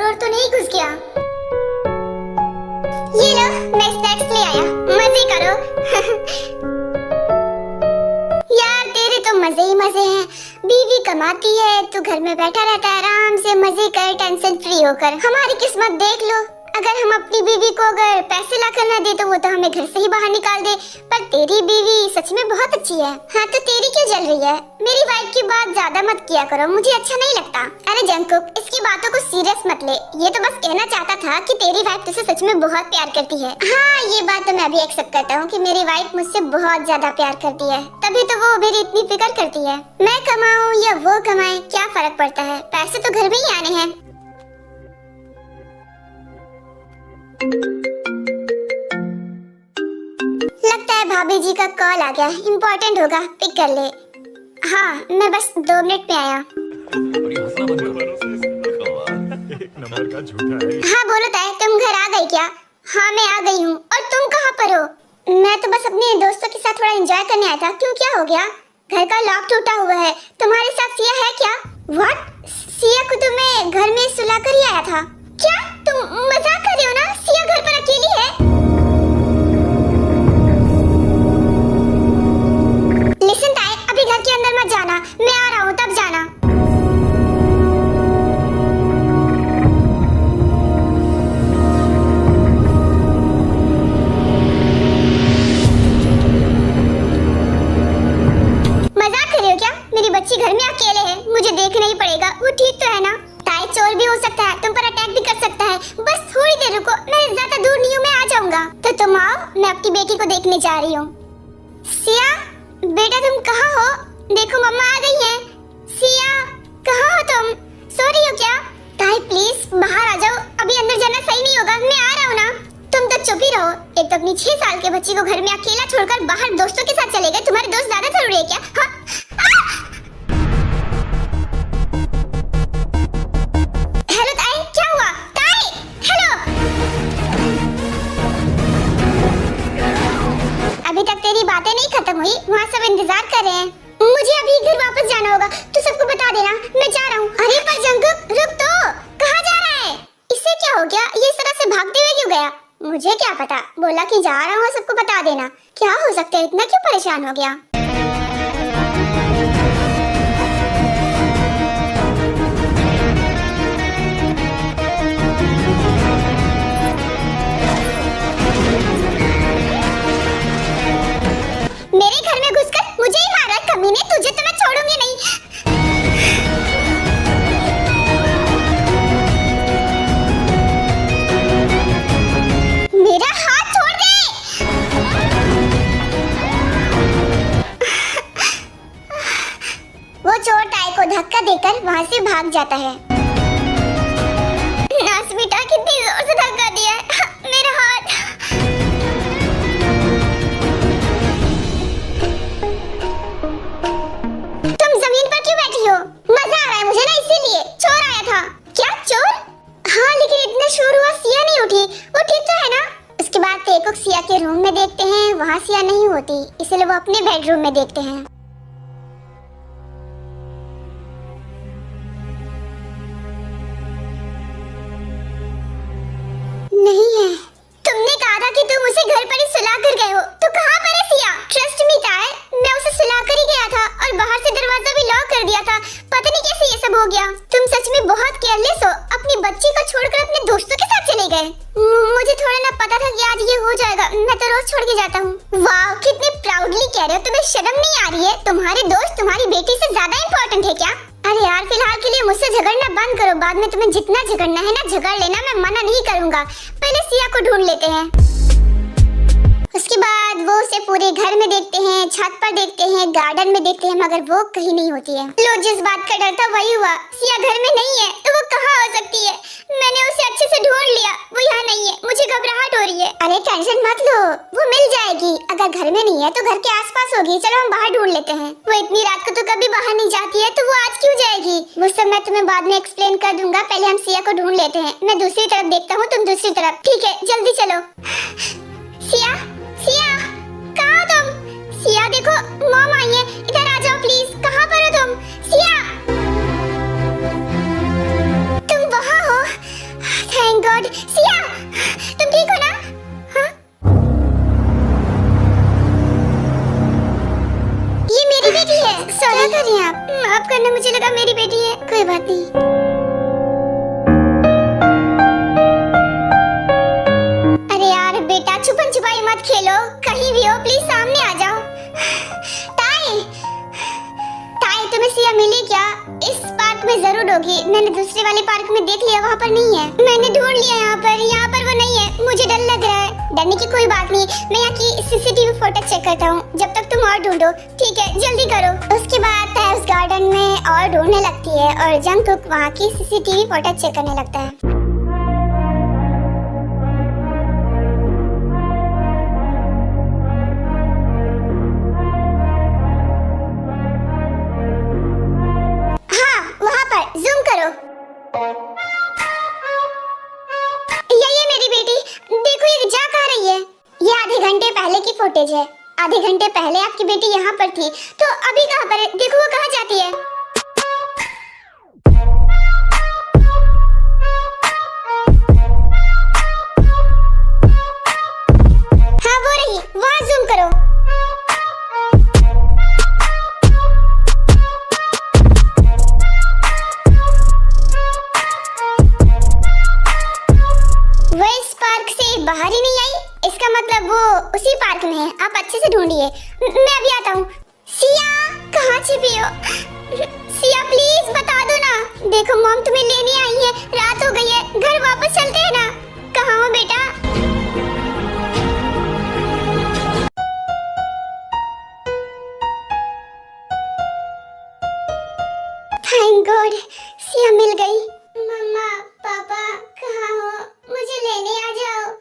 चोर तो नहीं घुस गया? ये लो, मैं स्नैक्स ले आया, मजे करो। यार तेरे तो मजे ही मजे हैं। बीवी कमाती है, तू घर में बैठा रहता है आराम से मजे कर, टेंशन फ्री होकर। हमारी किस्मत देख लो, अगर हम अपनी बीवी को अगर पैसे ला कर ना दे तो वो तो हमें घर से ही बाहर निकाल दे। पर तेरी बीवी सच में बहुत अच्छी है। हाँ तो तेरी क्यों जल रही है? मेरी वाइफ की बात ज्यादा मत किया करो, मुझे अच्छा नहीं लगता। अरे जंकुक, इसकी बातों को सीरियस मत ले। ये तो बस कहना चाहता था कि तेरी वाइफ तुझसे सच में बहुत प्यार करती है। हाँ ये बात तो मैं भी एक्सेप्ट करता हूँ कि मेरी वाइफ मुझसे बहुत ज्यादा प्यार करती है, तभी तो वो मेरी इतनी फिक्र करती है। मैं कमाऊँ या वो कमाए क्या फर्क पड़ता है, पैसे तो घर में ही आने हैं। लगता है भाभी जी का कॉल आ गया, इम्पोर्टेंट होगा, पिक कर ले। हाँ मैं बस 2 मिनट में आया। हाँ बोलो ताई, तुम घर आ गई क्या? हाँ मैं आ गई हूँ। और तुम कहाँ पर हो? मैं तो बस अपने दोस्तों के साथ थोड़ा एंजॉय करने आया था। क्यों, क्या हो गया? घर का लॉक टूटा हुआ है, तुम्हारे साथ सिया है क्या? व्हाट? सिया को तो मैं घर में सुला कर ही आया था। क्या तुम मजाक कर रहे हो ना? सिया घर पर अकेली है। लिसन ताई, अभी घर के अंदर मत जाना, मैं आ रहा हूँ तब जाना। मजाक कर रहे हो क्या? मेरी बच्ची घर में अकेले है, मुझे देखना ही पड़ेगा। वो ठीक तो है ना? ताई चोर भी हो सकता है, तुम पर अटैक भी कर सकता है। बस थोड़ी देर रुको, मैं ज्यादा दूर नहीं हूँ, मैं आ जाऊंगा। तो तुम आओ, मैं अपनी बेटी को देखने जा रही हूँ। सिया बेटा तुम कहाँ हो? देखो मम्मा आ गई हैं। सिया कहाँ हो तुम? सो रही हो क्या? ताई प्लीज बाहर आ जाओ, अभी अंदर जाना सही नहीं होगा, मैं आ रहा हूँ ना। तुम तो चुप ही रहो। एक तो अपनी 6 साल के बच्ची को घर में अकेला छोड़कर बाहर दोस्तों के साथ चले गए। तुम्हारे दोस्त ज्यादा जरूरी है क्या? हाँ? हेलो ताई, क्या हुआ? ताई हेलो। अभी तक तेरी बातें नहीं खत्म हुई, वहाँ सब इंतजार कर रहे हैं। मुझे अभी घर वापस जाना होगा, तू सबको बता देना, मैं जा रहा हूँ। अरे पर जंकुक रुक तो, कहाँ जा रहा है? इससे क्या हो गया? ये इस तरह से भागते हुए क्यों गया? मुझे क्या पता, बोला कि जा रहा हूँ, सबको बता देना। क्या हो सकता है, इतना क्यों परेशान हो गया? मेरे घर में घुसकर मुझे ही मारा कमीने, तुझे तो मैं छोड़ूंगी नहीं। मेरा हाथ छोड़ दे। वो चोर ताई को धक्का देकर वहाँ से भाग जाता है। नास बेटा कितनी जोर से धक्का दिया है, मेरा हाथ। तुम जमीन पर क्यों बैठी हो? मजा आ रहा है मुझे ना, इसीलिए। चोर आया था। क्या चोर? हाँ लेकिन इतना शोर हुआ, सिया नहीं उठी, वो ठीक तो है ना? उसके बाद तेको सिया के रूम में देखते हैं, वहाँ सिया नहीं होती, इसलिए वो अपने बेडरूम में देखते हैं। नहीं है। तुमने कहा था कि तुम उसे घर पर ही सुला कर गए हो, तो कहाँ पर है सिया? ट्रस्ट मी ताई, मैं उसे सुला कर ही गया था और बाहर से दरवाजा भी लॉक कर दिया था। पता नहीं कैसे ये सब हो गया। तुम सच में बहुत केयरलेस हो, अपनी बच्ची को छोड़कर अपने दोस्तों के साथ चले गए। मुझे थोड़ा ना पता था कि आज ये हो जाएगा, मैं तो रोज छोड़ के जाता हूँ। वाह कितने प्राउडली कह रहे हो, तुम्हें शर्म नहीं आ रही है? तुम्हारे दोस्त तुम्हारी बेटी से ज्यादा इम्पोर्टेंट है क्या? अरे यार फिलहाल के लिए मुझसे झगड़ना बंद करो, बाद में तुम्हें जितना झगड़ना है ना झगड़ लेना, मैं मना नहीं करूँगा। पहले सिया को ढूंढ लेते हैं। उसके बाद वो उसे पूरे घर में देखते हैं, छत पर देखते हैं, गार्डन में देखते हैं, मगर वो कहीं नहीं होती है। लो जिस बात का डर था वही हुआ, सिया घर में नहीं है, तो वो कहाँ हो सकती है? मैंने उसे अच्छे से ढूंढ लिया, वो यहाँ नहीं है, मुझे घबराहट हो रही है। अरे टेंशन मत लो, वो मिल जाएगी। अगर घर में नहीं है तो घर के आसपास होगी, चलो हम बाहर ढूंढ लेते हैं। वो इतनी रात को तो कभी बाहर नहीं जाती है, तो वो आज क्यों जाएगी? वो सब मैं तुम्हें बाद में एक्सप्लेन कर दूंगा, पहले हम सिया को ढूंढ लेते हैं। मैं दूसरी तरफ देखता हूँ, तुम दूसरी तरफ, ठीक है? जल्दी चलो। सिया सिया कहाँ हो तुम? सिया देखो मॉम आई है, इधर आ जाओ प्लीज। कहाँ पर हो तुम? सिया तुम वहाँ हो? कोई बात नहीं। अरे यार बेटा, छुपन छुपाई मत खेलो, कहीं भी हो प्लीज सामने आ जाओ। ताई, ताई तुम्हें सिया मिली क्या? इस पार्क में जरूर होगी, मैंने दूसरे वाले पार्क में देख लिया, वहाँ पर नहीं है। मैंने ढूंढ लिया यहाँ पर वो नहीं है। मुझे डर लग रहा है। डरने की कोई बात नहीं, मैं यहाँ की सीसीटीवी फुटेज चेक करता हूँ जब तक तुम और ढूंढो। ठीक है, जल्दी करो। उसके बाद ताई उस गार्डन में और ढूंढने लगती है और जंगकुक वहाँ की सीसीटीवी फुटेज चेक करने लगता है। फुटेज है, आधे घंटे पहले आपकी बेटी यहाँ पर थी, तो अभी कहाँ पर है? देखो वो कहाँ जाती है। हाँ वो रही, वहाँ जूम करो। वो इस पार्क से बाहर ही नहीं आई, इसका मतलब वो उसी पार्क में है। आप अच्छे से ढूंढिए, मैं अभी आता हूँ। सिया, कहाँ छिपी हो? सिया प्लीज बता दो ना। देखो मॉम तुम्हें लेने आई है, रात हो गई है, घर वापस चलते हैं ना। कहाँ हो बेटा? थैंक गॉड, सिया मिल गई। मम्मा पापा कहाँ हो? मुझे लेने आ जाओ।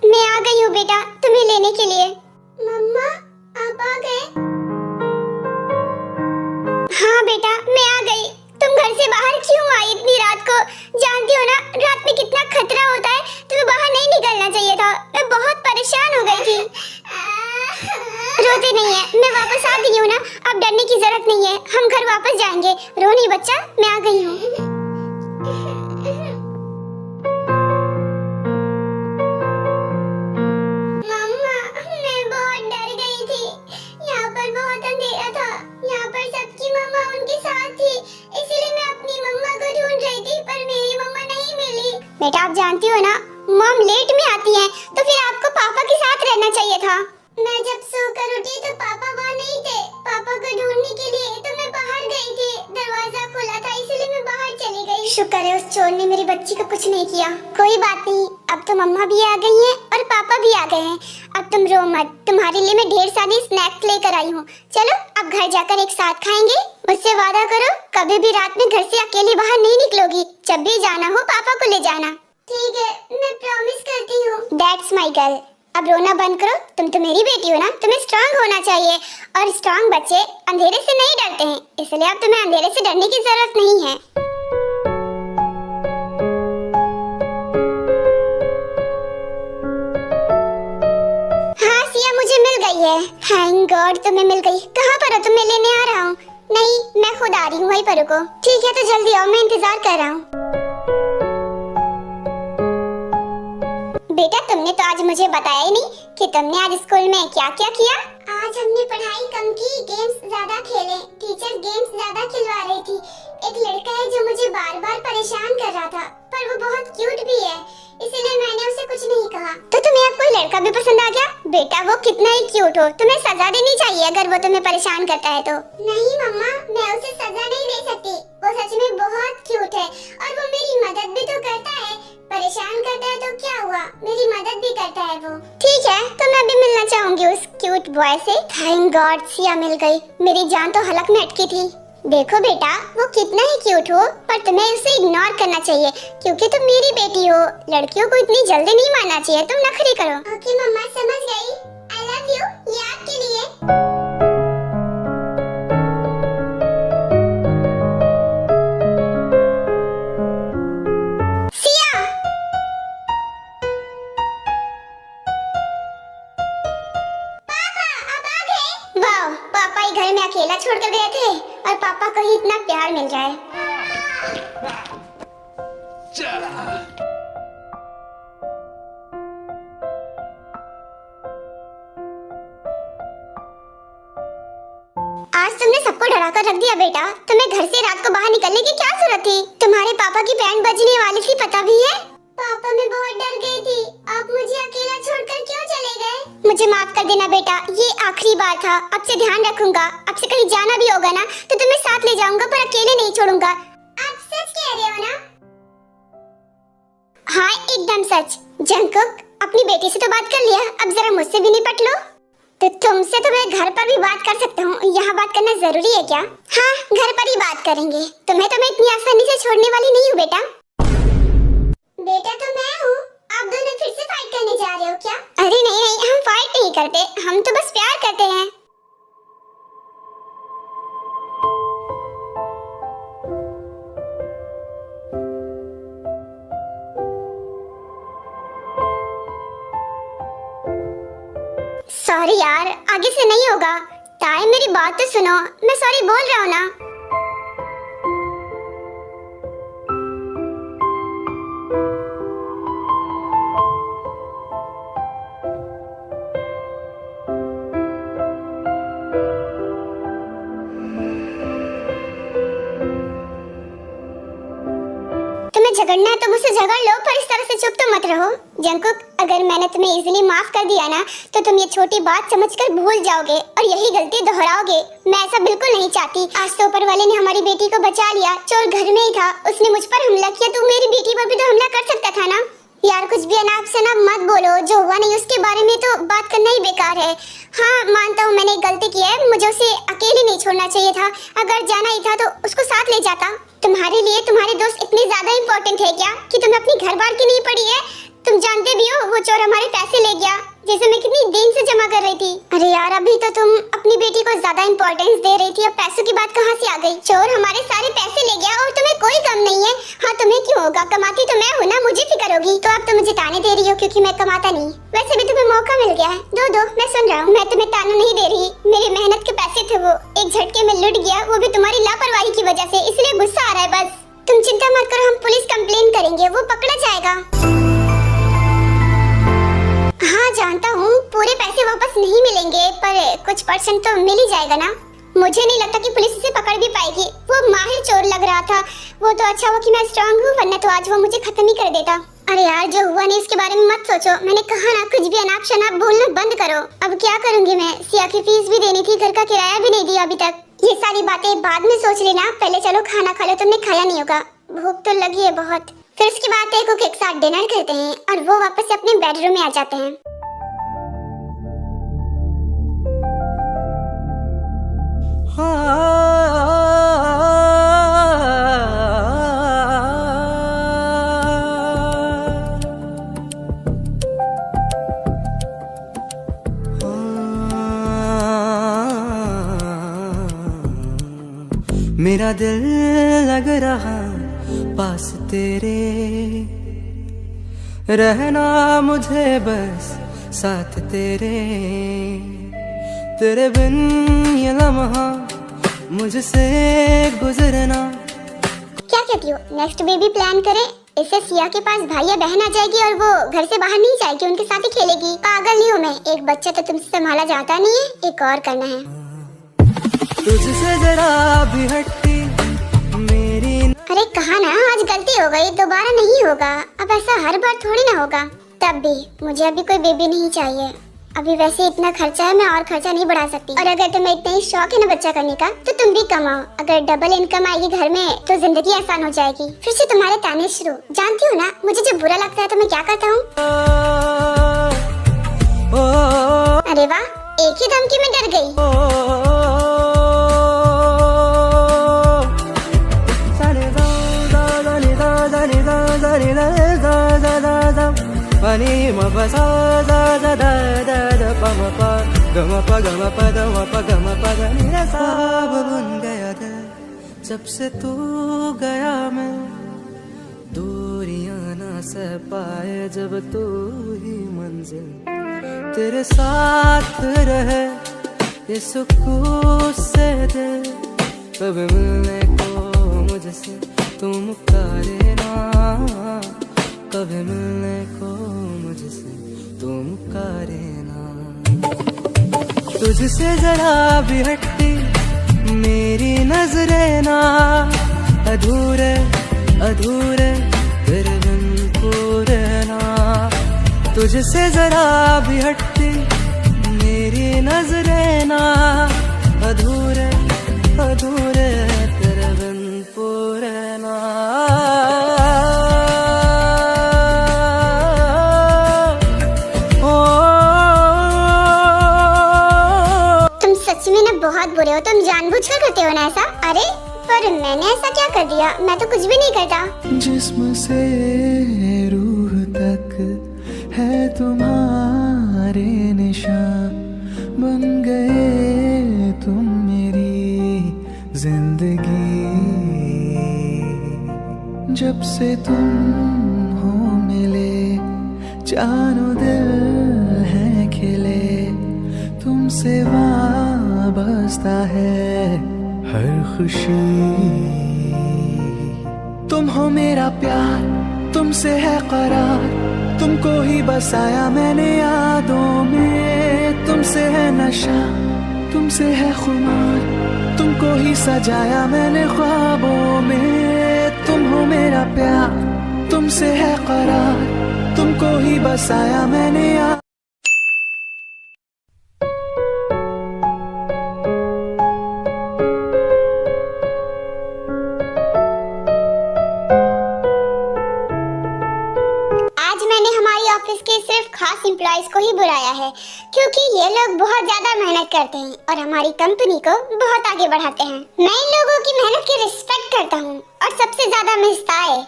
मैं आ गई हूँ बेटा, तुम्हें लेने के लिए। मम्मा आप आ गए? हाँ बेटा, मैं आ गई। तुम घर से बाहर क्यों आई इतनी रात को? जानती हो ना रात में कितना खतरा होता है, तुम्हें बाहर नहीं निकलना चाहिए था। मैं बहुत परेशान हो गई थी। रोते नहीं है, मैं वापस आ गई हूँ ना, अब डरने की जरूरत नहीं है, हम घर वापस जाएंगे। रो नहीं बच्चा, मैं आ गई हूँ। बेटा आप जानती हो ना मॉम लेट में आती हैं, तो फिर आपको पापा के साथ रहना चाहिए था। मैं जब सोकर उठी तो पापा वहाँ नहीं थे। पापा को ढूंढने के लिए तो मैं बाहर गई थी, दरवाजा खुला था इसलिए मैं बाहर चली गई। शुक्र है उस चोर ने मेरी बच्ची को कुछ नहीं किया। कोई बात नहीं, अब तो मम्मा भी आ गई हैं और पापा भी आ गए हैं। अब तुम रो मत, तुम्हारे लिए मैं ढेर सारी स्नैक्स लेकर आई हूँ। चलो अब घर जाकर एक साथ खाएंगे। मुझसे वादा करो कभी भी रात में घर से अकेले बाहर नहीं निकलोगी। जब भी जाना हो पापा को ले जाना। ठीक है, मैं प्रॉमिस करती हूँ। That's my girl. अब रोना बंद करो, तुम तो मेरी बेटी हो ना, तुम्हें स्ट्रांग होना चाहिए। और स्ट्रांग बच्चे अंधेरे से नहीं डरते हैं, इसलिए अब तुम्हें अंधेरे से डरने की जरूरत नहीं है। हाँ सिया, मुझे मिल गई है। थैंक गॉड तुम्हें मिल गई। कहाँ पर हो तुम? मैं लेने आ रहा हूँ। नहीं, मैं खुद आ रही हूँ वहीं पर रुको। ठीक है तो जल्दी आओ, मैं इंतजार कर रहा हूँ। बेटा तुमने तो आज मुझे बताया ही नहीं कि तुमने आज स्कूल में क्या क्या किया। आज हमने पढ़ाई कम की, गेम्स ज्यादा खेले। टीचर गेम्स ज्यादा खिलवा रही थी। एक लड़का है जो मुझे बार बार परेशान कर रहा था, पर वो बहुत क्यूट भी है, इसलिए मैंने उसे कुछ नहीं कहा। तो तुम्हें अब कोई लड़का भी पसंद आ गया? बेटा वो कितना ही क्यूट हो, तुम्हें सजा देनी चाहिए अगर वो तुम्हें परेशान करता है तो। नहीं मम्मा, मैं उसे सजा नहीं दे सकती। वो सच में बहुत क्यूट है और वो मेरी मदद भी तो करता है। परेशान करता है तो क्या हुआ, मेरी मदद भी करता है वो। ठीक है तो मैं भी मिलना चाहूंगी उस क्यूट बॉय से। थैंक गॉड सिया मिल गई, मेरी जान तो हलक में अटकी थी। देखो बेटा वो कितना ही क्यूट हो, पर तुम्हें उसे इग्नोर करना चाहिए क्योंकि तुम मेरी बेटी हो। लड़कियों को इतनी जल्दी नहीं मानना चाहिए, तुम नखरी करो। ओके मम्मा, समझ गई। आई लव यू, ये आपके लिए। घर में अकेला छोड़कर गए थे और पापा को ही इतना प्यार मिल जाए। सबको डरा कर रख दिया बेटा। तुम्हें घर से रात को बाहर निकलने की क्या जरूरत थी? तुम्हारे पापा की बैंड बजने वाली थी, पता भी है? पापा, मैं बहुत डर गई थी। आप मुझे अकेला छोड़कर क्यों चले गए? मुझे माफ कर देना बेटा, ये आखिरी बार था। अब से ध्यान रखूंगा। अब से कहीं जाना भी होगा ना तो तुम्हें साथ ले जाऊंगा, पर अकेले नहीं छोड़ूंगा। आप सच कह रहे हो ना? हाँ, एकदम सच। जंकुक, अपनी बेटी से तो बात कर लिया, अब जरा मुझसे भी निपट लो। तो तुमसे तो मैं घर पर भी बात कर सकता हूँ, यहाँ बात करना जरूरी है क्या? हाँ, घर पर ही बात करेंगे। तुम्हें तो मैं इतनी आसानी से छोड़ने वाली नहीं हूँ बेटा। बेटा तो मैं हूँ। आप दोनों फिर से फाइट करने जा रहे हो क्या? अरे नहीं नहीं, हम फाइट नहीं करते, हम तो बस प्यार करते हैं। सॉरी यार, आगे से नहीं होगा। ताई, मेरी बात तो सुनो, मैं सॉरी बोल रहा हूँ ना। तुम्हें झगड़ना है तो मुझसे झगड़ लो, पर इस तरह से चुप तो मत रहो। जंकुक, अगर मैंने तुम्हें इजीली माफ कर दिया ना तो तुम ये छोटी बात समझकर भूल जाओगे और यही गलती दोहराओगे। मैं ऐसा बिल्कुल नहीं चाहती। आज तो ऊपर वाले ने हमारी बेटी को बचा लिया। चोर घर में ही था, उसने मुझ पर हमला किया, तो मेरी बेटी पर भी तो हमला कर सकता था ना। यार, कुछ भी अनाप शनाप मत बोलो। जो हुआ नहीं उसके बारे में तो बात करना ही बेकार है। हाँ, मानता हूँ मैंने गलती की है, मुझे उसे अकेले नहीं छोड़ना चाहिए था। अगर जाना ही था तो उसको साथ ले जाता। तुम्हारे लिए तुम्हारे दोस्त इतने ज्यादा इम्पोर्टेंट है क्या कि तुम्हें अपनी घर बार की नहीं पड़ी है? तुम जानते भी हो वो चोर हमारे पैसे ले गया, जैसे मैं कितनी दिन से जमा कर रही थी। अरे यार, अभी तो तुम अपनी बेटी को ज्यादा इम्पोर्टेंस दे रही थी, अब पैसों की बात कहाँ से आ गई? चोर हमारे सारे पैसे ले गया और तुम्हें कोई गम नहीं है। हाँ, तुम्हें क्यों होगा, कमाती तो मैं हूँ ना, मुझे फिक्र होगी। तो अब तो मुझे ताने दे रही हो क्योंकि मैं कमाता नहीं। वैसे भी तुम्हें मौका मिल गया है, दो दो, मैं सुन रहा हूँ। मैं तुम्हें ताना नहीं दे रही, मेरी मेहनत के पैसे थे, वो एक झटके में लुट गया, वो भी तुम्हारी लापरवाही की वजह से, इसलिए गुस्सा आ रहा है बस। तुम चिंता मत करो, हम पुलिस कंप्लेन करेंगे, वो पकड़ा जाएगा। हाँ जानता हूँ, पूरे पैसे वापस नहीं मिलेंगे, पर कुछ परसेंट तो मिल ही जाएगा ना। मुझे नहीं लगता कि पुलिस इसे पकड़ भी पाएगी। वो माहिर चोर लग रहा था। वो तो अच्छा हुआ कि मैं स्ट्रांग हूँ, वरना तो आज वो मुझे खत्म ही कर देता। अरे यार, जो हुआ नहीं उसके बारे में मत सोचो। मैंने कहा ना, कुछ भी अनाप शनाप बोलना बंद करो। अब क्या करूंगी मैं? सिया की फीस भी देनी थी, घर का किराया भी नहीं दिया अभी तक। ये सारी बातें बाद में सोच लेना, पहले चलो खाना खा लो, तुमने खाया नहीं होगा। भूख तो लगी है बहुत। फिर उसके बाद एक को एक साथ डिनर करते हैं और वो वापस से अपने बेडरूम में आ जाते हैं। मेरा दिल लग रहा पास तेरे, रहना मुझे बस साथ तेरे। तेरे बिन ये लम्हा मुझसे गुजरना। क्या कहती हो, नेक्स्ट बेबी प्लान करें? इससे सिया के पास भाई या बहन आ जाएगी और वो घर से बाहर नहीं जाएगी, उनके साथ ही खेलेगी। पागल नहीं हूँ मैं, एक बच्चा तो तुमसे संभाला जाता नहीं है, एक और करना है। तुझसे जरा भी हटती मेरी। अरे कहा ना, आज गलती हो गई, दोबारा नहीं होगा। अब ऐसा हर बार थोड़ी ना होगा। तब भी मुझे अभी कोई बेबी नहीं चाहिए। अभी वैसे इतना खर्चा है, मैं और खर्चा नहीं बढ़ा सकती। और अगर तुम्हें इतना ही शौक है ना बच्चा करने का, तो तुम भी कमाओ। अगर डबल इनकम आएगी घर में तो जिंदगी आसान हो जाएगी। फिर से तुम्हारे ताने शुरू। जानती हो ना, मुझे जब बुरा लगता है तो मैं क्या करता हूँ? अरे वाह, एक ही धमकी में डर गई। बन गया दिल जब से तू गया, मैं दूरियां ना सह पाए जब तू ही मंजिल तेरे साथ रहे। ये सुकून से दे कभी मिलने को मुझसे तुम मुस्कुराए ना, कभी मिलने को मुझसे तुम मुस्कुराए ना। तुझसे जरा भी हटती मेरी नजरें ना अधूरे अधूरे तेरे बिन पूरे ना, तुझसे जरा भी हटती मेरी नजरें ना अधूरे अधूरे तेरे बिन पूरे ना। तुम सच में ना बहुत बुरे हो, तुम जानबूझकर करते हो ना ऐसा। अरे पर मैंने ऐसा क्या कर दिया, मैं तो कुछ भी नहीं करता। जिस्म से रूह तक है तुम्हारे निशान, बन गए तुम मेरी जिंदगी। जब से तुम हो मिले जानो दिल है खिले, तुमसे वाबस्ता है हर खुशी। तुम हो मेरा प्यार, तुमसे है करार, तुमको ही बसाया मैंने यादों में। तुमसे है नशा, तुमसे है खुमार, तुमको ही सजाया मैंने ख्वाबों में। तुम हो मेरा प्यार, तुमसे है करार, तुमको ही बसाया मैंने याद। ऑफिस के सिर्फ खास एम्प्लॉइज को ही बुलाया है, क्योंकि ये लोग बहुत ज्यादा मेहनत करते हैं और हमारी कंपनी को बहुत आगे बढ़ाते हैं। मैं इन लोगों की मेहनत की रिस्पेक्ट करता हूँ और सबसे ज्यादा मिस्ताए,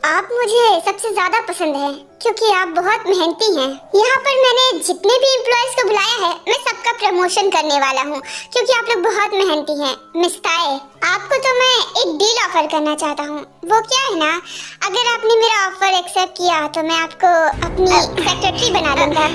आप मुझे सबसे ज्यादा पसंद है क्योंकि आप बहुत मेहनती हैं। यहाँ पर मैंने जितने भी एम्प्लॉइज को बुलाया है, मैं सबका प्रमोशन करने वाला हूँ क्योंकि आप लोग बहुत मेहनती हैं। मिस्ताए, आपको तो मैं एक डील ऑफर करना चाहता हूँ। वो क्या है ना, अगर आपने मेरा ऑफर एक्सेप्ट किया तो मैं आपको अपनी सेक्रेटरी बना दूंगा।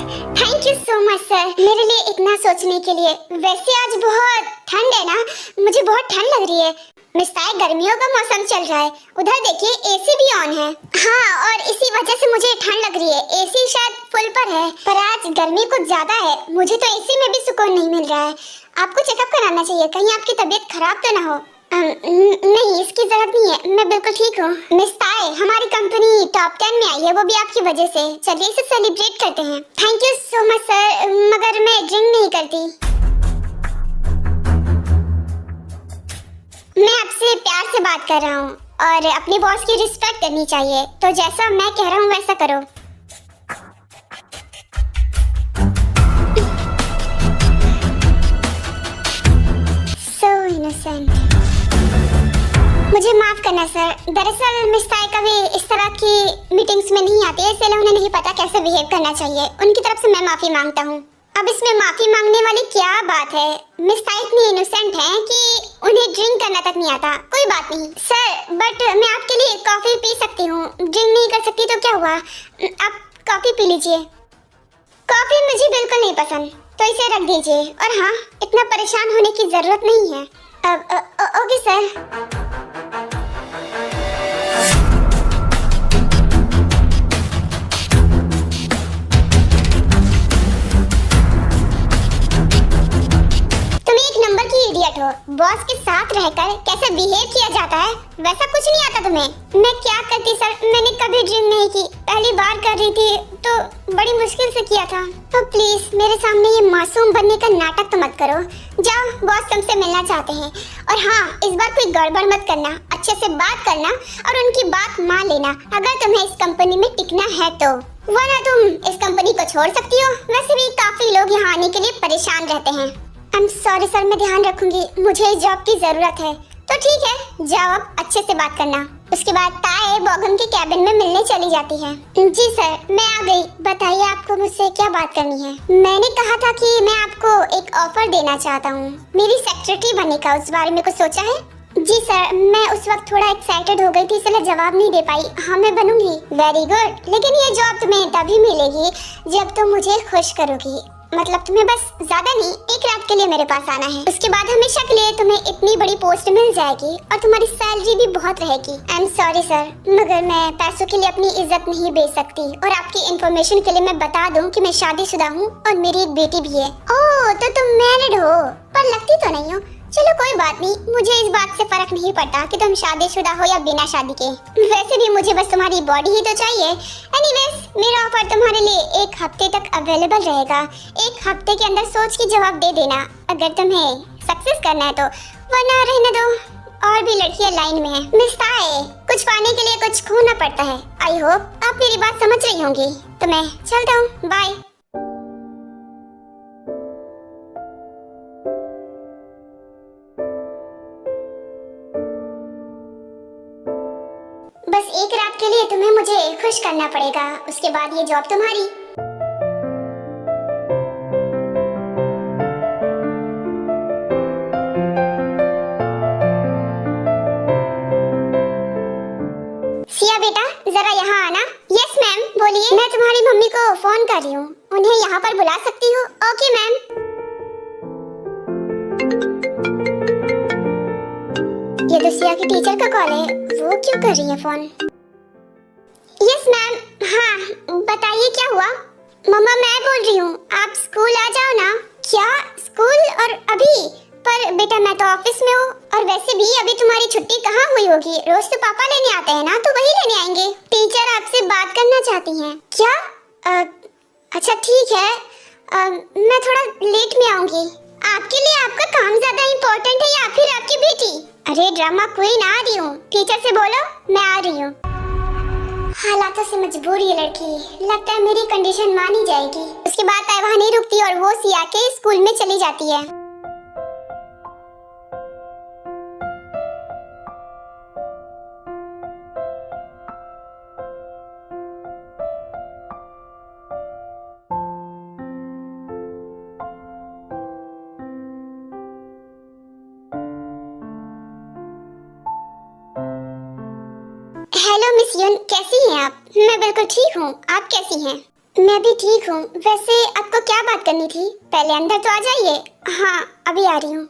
Thank you so much sir, मेरे लिए इतना सोचने के लिए। वैसे आज बहुत ठंड है ना, मुझे बहुत ठंड लग रही है। मिस्ताए, गर्मियों का मौसम चल रहा है, उधर देखिए एसी भी ऑन है। हाँ, और इसी वजह से मुझे ठंड लग रही है। एसी शायद फुल पर है, पर आज गर्मी कुछ ज्यादा है, मुझे तो एसी में भी सुकून नहीं मिल रहा है। आपको चेकअप कराना चाहिए, कहीं आपकी तबीयत खराब तो ना हो। नहीं, इसकी जरूरत नहीं है, मैं बिल्कुल ठीक हूँ। मिस्ताए, हमारी कंपनी टॉप 10 में आई है, वो भी आपकी वजह से। चलिए इसे सेलिब्रेट करते हैं। Thank you so much sir, मगर मैं ड्रिंक नहीं करती। मैं आपसे प्यार से बात कर रहा हूँ और अपने बॉस की रिस्पेक्ट करनी चाहिए, तो जैसा मैं कह रहा हूँ वैसा करो। So innocent। मुझे माफ करना सर, दरअसल मिस्ताए कभी इस तरह की मीटिंग्स में नहीं आती है, इसलिए उन्हें नहीं पता कैसे बिहेव करना चाहिए। उनकी तरफ से मैं माफी मांगता हूँ। अब इसमें माफी मांगने वाली क्या बात है, मिस्ताए इतनी इनोसेंट हैं कि उन्हें ड्रिंक करना तक नहीं आता। कोई बात नहीं सर, बट मैं आपके लिए कॉफी पी सकती हूँ, ड्रिंक नहीं कर सकती तो क्या हुआ, आप कॉफी पी लीजिए। कॉफी मुझे बिल्कुल नहीं पसंद, तो इसे रख दीजिए। और हाँ, इतना परेशान होने की जरूरत नहीं है। Okay sir. इडियट हो, बॉस के साथ रहकर कैसे बिहेव किया जाता है, वैसा कुछ नहीं आता तुम्हें। मैं क्या करती सर, मैंने कभी ड्रिंक नहीं की, पहली बार कर रही थी तो बड़ी मुश्किल से किया था। तो प्लीज मेरे सामने ये मासूम बनने का नाटक तो मत करो। जाओ, बॉस तुमसे मिलना चाहते हैं। और हाँ, इस बार कोई गड़बड़ मत करना, अच्छे से बात करना और उनकी बात मान लेना अगर तुम्हें इस कंपनी में टिकना है तो, वरना तुम इस कंपनी को छोड़ सकती हो। वैसे भी काफी लोग यहाँ आने के लिए परेशान रहते हैं। सॉरी सर, मैं ध्यान रखूंगी, मुझे इस जॉब की जरूरत है। तो ठीक है, जाओ अब अच्छे से बात करना। उसके बाद ताए बॉगम के कैबिन में मिलने चली जाती है। जी सर, मैं आ गई, बताइए आपको मुझसे क्या बात करनी है। मैंने कहा था कि मैं आपको एक ऑफर देना चाहता हूँ, मेरी सेक्रेटरी बनने का, उस बारे में कुछ सोचा है? जी सर, मैं उस वक्त थोड़ा एक्साइटेड हो गई थी, इसलिए जवाब नहीं दे पाई। हाँ, मैं बनूंगी। वेरी गुड, लेकिन ये जॉब तुम्हें तभी मिलेगी जब तुम मुझे खुश करोगी। मतलब तुम्हें बस ज्यादा नहीं, एक रात के लिए मेरे पास आना है, उसके बाद हमेशा के लिए तुम्हें इतनी बड़ी पोस्ट मिल जाएगी और तुम्हारी सैलरी भी बहुत रहेगी। आई एम सॉरी सर, मगर मैं पैसों के लिए अपनी इज्जत नहीं बेच सकती। और आपकी इंफॉर्मेशन के लिए मैं बता दूं कि मैं शादीशुदा हूँ और मेरी एक बेटी भी है। ओह, तो तुम मैरिड हो, पर लगती तो नहीं हो। चलो कोई बात नहीं, मुझे इस बात से फर्क नहीं पड़ता कि तुम शादीशुदा हो या बिना शादी के। वैसे भी मुझे बस तुम्हारी बॉडी ही तो चाहिए। एनीवेज, मेरा ऑफर तुम्हारे लिए 1 हफ्ते तक अवेलेबल रहेगा। 1 हफ्ते के अंदर सोच के जवाब दे देना अगर तुम्हें सक्सेस करना है तो, वरना रहने दो। और भी लड़कियां लाइन में हैं। मिलता है, कुछ पाने के लिए कुछ खोना पड़ता है। आई होप आप मेरी बात समझ रही होंगी। तो मैं चलता हूँ, बाय। बस 1 रात के लिए तुम्हें मुझे खुश करना पड़ेगा, उसके बाद ये जॉब तुम्हारी। सिया बेटा, जरा यहाँ आना। यस मैम, बोलिए। मैं तुम्हारी मम्मी को फोन कर रही हूँ, उन्हें यहाँ पर बुला सकती हूँ? Okay ma'am. ये तो सिया की टीचर का कॉल है, वो क्यों कर रही है फोन? Yes ma'am. हाँ बताइए क्या हुआ? मम्मा मैं बोल रही हूँ, आप स्कूल आ जाओ ना। क्या स्कूल और अभी? पर बेटा मैं तो ऑफिस में हूँ, और वैसे भी अभी तुम्हारी छुट्टी कहाँ हुई होगी? रोज तो पापा लेने आते हैं ना, तो वही लेने आएंगे। टीचर आपसे बात करना चाहती हैं। क्या? अच्छा ठीक है, मैं थोड़ा लेट में आऊंगी। आपके लिए आपका काम ज्यादा इम्पोर्टेंट है या फिर आपकी बेटी? अरे ड्रामा क्वीन आ रही हूँ, टीचर से बोलो मैं आ रही हूँ। हालातों से मजबूर ये लड़की, लगता है मेरी कंडीशन मानी जाएगी। उसके बाद ताइवा नहीं रुकती और वो सिया के स्कूल में चली जाती है। हेलो मिस यून, कैसी हैं आप? मैं बिल्कुल ठीक हूँ, आप कैसी हैं? मैं भी ठीक हूँ। वैसे आपको क्या बात करनी थी? पहले अंदर तो आ जाइए। हाँ अभी आ रही हूँ।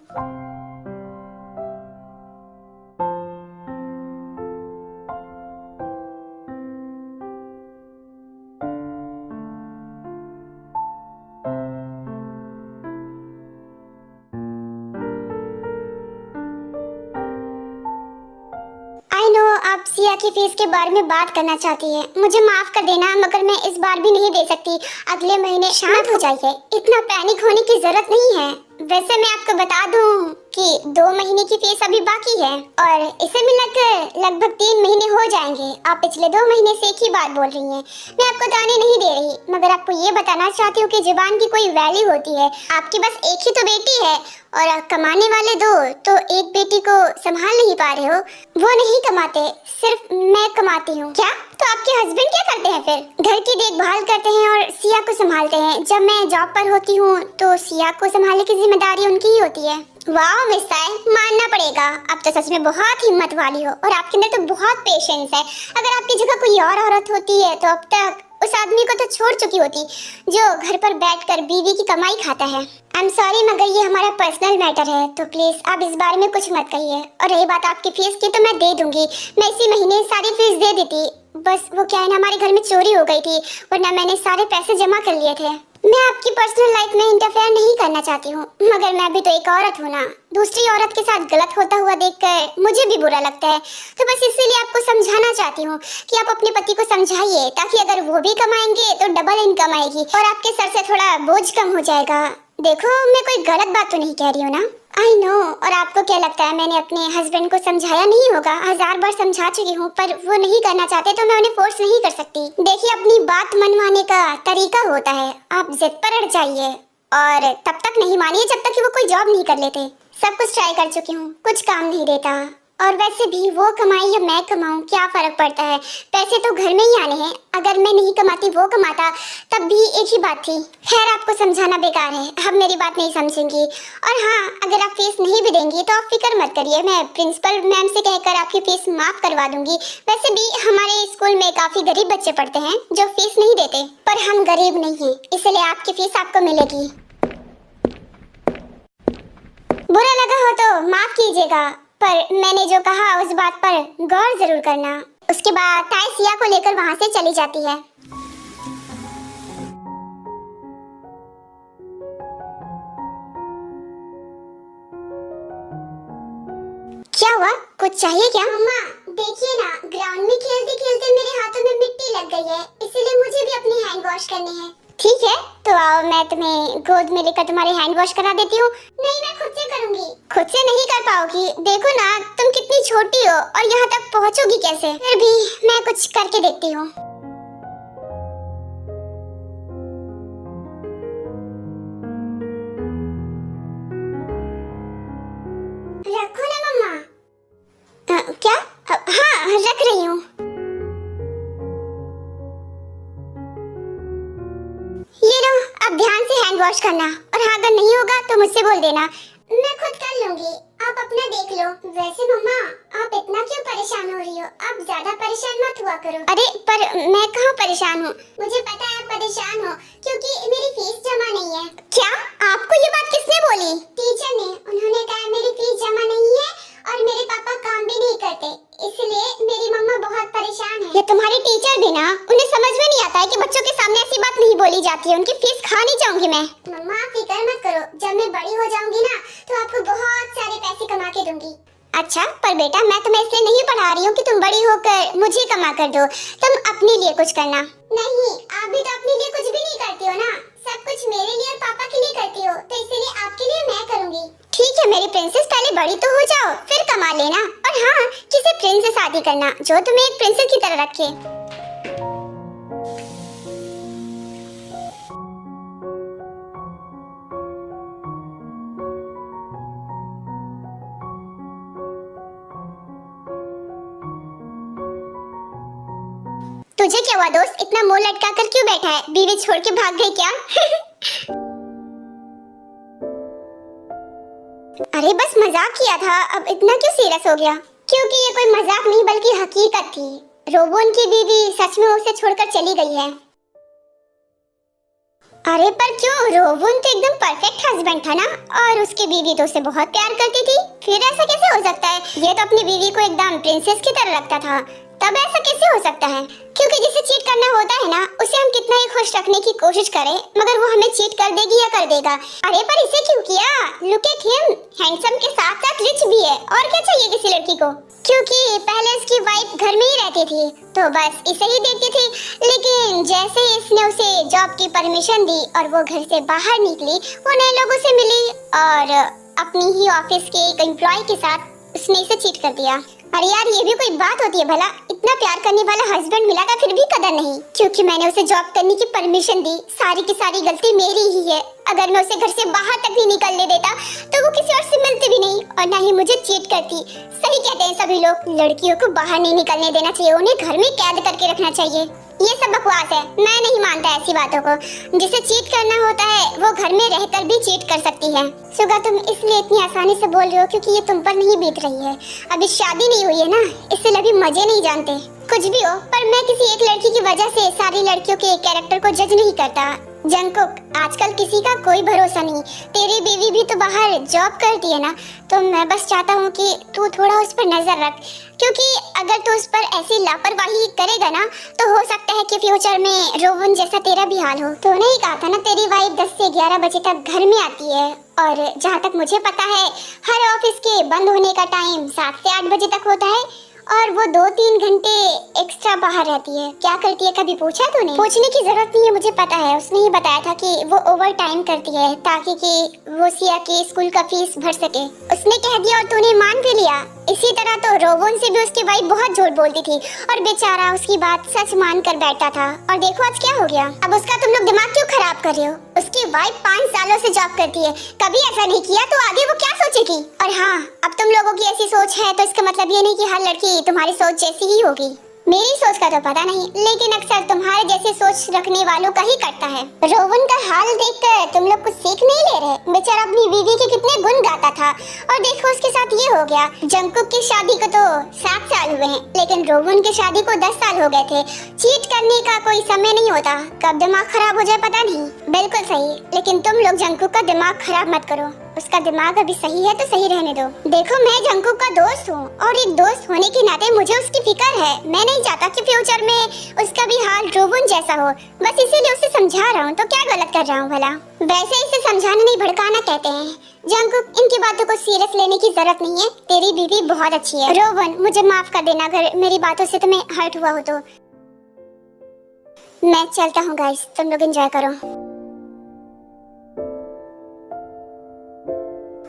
आई नो आप सिया की फीस के बारे में बात करना चाहती है। मुझे माफ कर देना, मगर मैं इस बार भी नहीं दे सकती। अगले महीने शांत हो जाइए, इतना पैनिक होने की जरूरत नहीं है। वैसे मैं आपको बता दूं कि 2 महीने की फीस अभी बाकी है, और इसे मिलाकर लगभग 3 महीने हो जाएंगे। आप पिछले 2 महीने से एक ही बात बोल रही हैं। मैं आपको ताने नहीं दे रही, मगर आपको ये बताना चाहती हूँ कि जुबान की कोई वैल्यू होती है। आपकी बस एक ही तो बेटी है, और कमाने वाले 2, तो एक बेटी को संभाल नहीं पा रहे हो। वो नहीं कमाते, सिर्फ मैं कमाती हूँ। क्या? तो आपके हस्बैंड क्या करते हैं फिर? घर की देखभाल करते हैं और सिया को संभालते हैं। जब मैं जॉब पर होती हूँ तो सिया को संभालने की जिम्मेदारी उनकी ही होती है। वाह मिस ताई, मानना पड़ेगा, आप तो सच में बहुत हिम्मत वाली हो, और आपके अंदर तो बहुत पेशेंस है। अगर आपकी जगह कोई और औरत होती है तो अब तक उस आदमी को तो छोड़ चुकी होती जो घर पर बैठकर बीवी की कमाई खाता है। आई एम सॉरी, मगर ये हमारा पर्सनल मैटर है, तो प्लीज आप इस बारे में कुछ मत कहिए। और रही बात आपकी फीस की, तो मैं दे दूंगी। मैं इसी महीने सारी फीस दे देती। बस वो क्या है ना, हमारे घर में चोरी हो गई थी, वरना मैंने सारे पैसे जमा कर लिए थे। मैं आपकी पर्सनल लाइफ में इंटरफेयर नहीं करना चाहती हूँ, मगर मैं भी तो एक औरत हूँ ना। दूसरी औरत के साथ गलत होता हुआ देखकर मुझे भी बुरा लगता है। तो बस इसीलिए आपको समझाना चाहती हूँ कि आप अपने पति को समझाइए, ताकि अगर वो भी कमाएंगे तो डबल इनकम आएगी और आपके सर से थोड़ा बोझ कम हो जाएगा। देखो मैं कोई गलत बात तो नहीं कह रही हूँ ना? I know. और आपको क्या लगता है मैंने अपने हस्बैंड को समझाया नहीं होगा? 1000 बार समझा चुकी हूँ, पर वो नहीं करना चाहते तो मैं उन्हें फोर्स नहीं कर सकती। देखिए अपनी बात मनवाने का तरीका होता है, आप जिद पर अड़ जाइए और तब तक नहीं मानिए जब तक कि वो कोई जॉब नहीं कर लेते। सब कुछ ट्राई कर चुकी हूँ, कुछ काम नहीं देता। और वैसे भी वो कमाई या मैं कमाऊं क्या फर्क पड़ता है? पैसे तो घर में ही आने हैं। अगर मैं नहीं कमाती वो कमाता तब भी एक ही बात थी। खैर आपको समझाना बेकार है, अब मेरी बात नहीं समझेंगी। और हाँ, अगर आप फीस नहीं भी देंगी तो आप फिक्र मत करिए, मैं प्रिंसिपल मैम से कहकर आपकी फीस माफ करवा दूंगी। वैसे भी हमारे स्कूल में काफी गरीब बच्चे पढ़ते हैं जो फीस नहीं देते, पर हम गरीब नहीं हैं, इसलिए आपकी फीस आपको मिलेगी। बुरा लगा हो तो माफ कीजिएगा, पर मैंने जो कहा उस बात पर गौर जरूर करना। उसके बाद ताई सिया को लेकर वहां से चली जाती है। क्या हुआ, कुछ चाहिए क्या? मम्मा देखिए ना, ग्राउंड में खेलते खेलते मेरे हाथों में मिट्टी लग गई है, इसीलिए मुझे भी अपनी हैंड वॉश करनी है। ठीक है, तो आओ मैं तुम्हें गोद में लेकर तुम्हारे हैंड वॉश करा देती हूँ। नहीं, मैं खुद से करूँगी। खुद से नहीं कर पाओगी, देखो ना तुम कितनी छोटी हो और यहाँ तक पहुँचोगी कैसे? फिर भी मैं कुछ करके देखती हूँ। रखो ना मम्मा। क्या? हाँ रख रही हूँ। ये लो, अब ध्यान से हैंड वॉश करना, और हाँ अगर नहीं होगा तो मुझसे बोल देना। मैं खुद कर लूंगी, आप अपना देख लो। वैसे मम्मा आप इतना क्यों परेशान हो रही हो? आप ज्यादा परेशान मत हुआ करो। अरे पर मैं कहाँ परेशान हूँ? मुझे पता है आप परेशान हो क्योंकि मेरी फीस जमा नहीं है। क्या? आपको ये बात किसने बोली? टीचर ने। उन्होंने कहा मेरी फीस जमा नहीं है और मेरे पापा काम भी नहीं करते, इसलिए मेरी मम्मा बहुत परेशान है। ये तुम्हारी टीचर भी ना, उन्हें समझ में नहीं आता है कि बच्चों के सामने ऐसी बात नहीं बोली जाती है। उनकी फीस खा नहीं चाहूंगी मैं। मम्मा फिक्र मत करो, जब मैं बड़ी हो जाऊंगी ना तो आपको बहुत सारे पैसे कमा के दूंगी। अच्छा पर बेटा मैं तुम्हें इसलिए नहीं पढ़ा रही हूँ कि तुम बड़ी होकर मुझे कमा कर दो, तुम अपने लिए कुछ करना। नहीं, आप भी तो अपने लिए कुछ भी नहीं करती हो ना, सब कुछ मेरे लिए और पापा के लिए करती हो, तो इसलिए आपके लिए मैं करूँगी। ठीक है मेरी प्रिंसेस, पहले बड़ी तो हो जाओ फिर कमा लेना, और हाँ किसी प्रिंस से शादी करना जो तुम्हें एक प्रिंसेस की तरह रखे। तुझे क्या हुआ दोस्त, इतना मुंह लटका कर क्यों बैठा है? बीवी छोड़ के भाग गई क्या? अरे बस मजाक किया था, अब इतना क्यों सीरियस हो गया? क्योंकि ये कोई मजाक नहीं बल्कि हकीकत थी। रोबोन की बीवी सच में उसे छोड़कर चली गई है। अरे पर क्यों? रोबोन तो एकदम परफेक्ट हस्बैंड था ना, और उसकी बीवी तो उसे बहुत प्यार करती थी, फिर ऐसा कैसे हो सकता है? ये तो अपनी बीवी को एकदम प्रिंसेस की तरह रखता था, तब ऐसा कैसे हो सकता है? क्योंकि जिसे चीट करना होता है ना, उसे हम कितना ही खुश रखने की कोशिश करें मगर वो हमें चीट कर देगी या कर देगा। अरे पर इसे क्यों किया? लुक एट हिम, हैंडसम के साथ साथ रिच भी है, और क्या चाहिए किसी लड़की को? क्योंकि पहले उसकी वाइफ घर में ही रहती थी तो बस इसे ही देखती थी, लेकिन जैसे ही इसने उसे जॉब की परमिशन दी और वो घर से बाहर निकली, वो नए लोगों से मिली और अपनी ही ऑफिस के एक एम्प्लॉय के साथ उसने इसे चीट कर दिया। अरे यार ये भी कोई बात होती है भला? इतना प्यार करने वाला हस्बैंड मिला था फिर भी कदर नहीं। क्योंकि मैंने उसे जॉब करने की परमिशन दी, सारी की सारी गलती मेरी ही है। अगर मैं उसे घर से बाहर तक नहीं निकलने देता तो वो किसी और से मिलती भी नहीं और ना ही मुझे चीट करती। सही कहते हैं सभी लोग, लड़कियों को बाहर नहीं निकलने देना चाहिए, उन्हें घर में कैद करके रखना चाहिए। ये सब बकवास है, मैं नहीं मानता ऐसी बातों को। जिसे चीट करना होता है वो घर में रहकर भी चीट कर सकती है। सुगा तुम इसलिए इतनी आसानी से बोल रही हो क्योंकि ये तुम पर नहीं बीत रही है, अभी शादी नहीं हुई है ना, इसलिए अभी मजे नहीं जानते। कुछ भी हो, पर मैं किसी एक लड़की की वजह से सारी लड़कियों के कैरेक्टर को जज नहीं करता। जंगकुक, आजकल किसी का कोई भरोसा नहीं। तेरी बीवी भी तो बाहर जॉब करती है ना, तो मैं बस चाहता हूँ कि तू थोड़ा उस पर नजर रख, क्योंकि अगर तू उस पर ऐसी लापरवाही करेगा ना तो हो सकता है कि फ्यूचर में रोवन जैसा तेरा भी हाल हो। तो नहीं कहा था ना तेरी वाइफ 10 से 11 बजे तक घर में आती है, और जहाँ तक मुझे पता है हर ऑफिस के बंद होने का टाइम 7 से 8 बजे तक होता है, और वो 2-3 घंटे एक्स्ट्रा बाहर रहती है। क्या करती है कभी पूछा तूने? पूछने की जरूरत नहीं है, मुझे पता है। उसने ही बताया था कि वो ओवर टाइम करती है ताकि कि वो सिया के स्कूल का फीस भर सके। उसने कह दिया और तूने मान भी लिया। इसी तरह तो रोबोन से भी उसकी वाइफ बहुत झूठ बोलती थी और बेचारा उसकी बात सच मान कर बैठा था, और देखो आज क्या हो गया। अब उसका तुम लोग दिमाग क्यों खराब कर रहे हो? उसकी वाइफ 5 सालों से जॉब करती है, कभी ऐसा नहीं किया तो आगे वो क्या सोचेगी? और हाँ, अब तुम लोगों की ऐसी सोच है तो इसका मतलब ये नहीं कि हर लड़की तुम्हारी सोच जैसी ही होगी। मेरी सोच का तो पता नहीं, लेकिन अक्सर तुम्हारे जैसे सोच रखने वालों का ही करता है। रोवन का हाल देखकर तुम लोग कुछ सीख नहीं ले रहे। बेचारा अपनी बीवी के कितने गुण गाता था और देखो उसके साथ ये हो गया। जंगकुक की शादी को तो 7 साल हुए हैं, लेकिन रोवन की शादी को 10 साल हो गए थे। चीट करने का कोई समय नहीं होता, कब दिमाग खराब हो जाए पता नहीं। बिल्कुल सही, लेकिन तुम लोग जंगकुक का दिमाग खराब मत करो। उसका दिमाग अभी सही है तो सही रहने दो। देखो मैं जंगकुक का दोस्त हूँ और एक दोस्त होने के नाते मुझे उसकी फिक्र है। मैं नहीं चाहता कि फ्यूचर में उसका भी हाल रोवन जैसा हो, बस इसीलिए उसे समझा रहा हूँ। तो क्या गलत कर रहा हूँ भला? वैसे इसे समझाना नहीं भड़काना कहते हैं। जंकुक, इनकी बातों को सीरियस लेने की जरूरत नहीं है। तेरी बीवी बहुत अच्छी है। रोवन, मुझे माफ कर देना अगर मेरी बातों से तुम्हें हर्ट हुआ हो तो। मैं चलता हूँ गाइस, तुम लोग एंजॉय करो।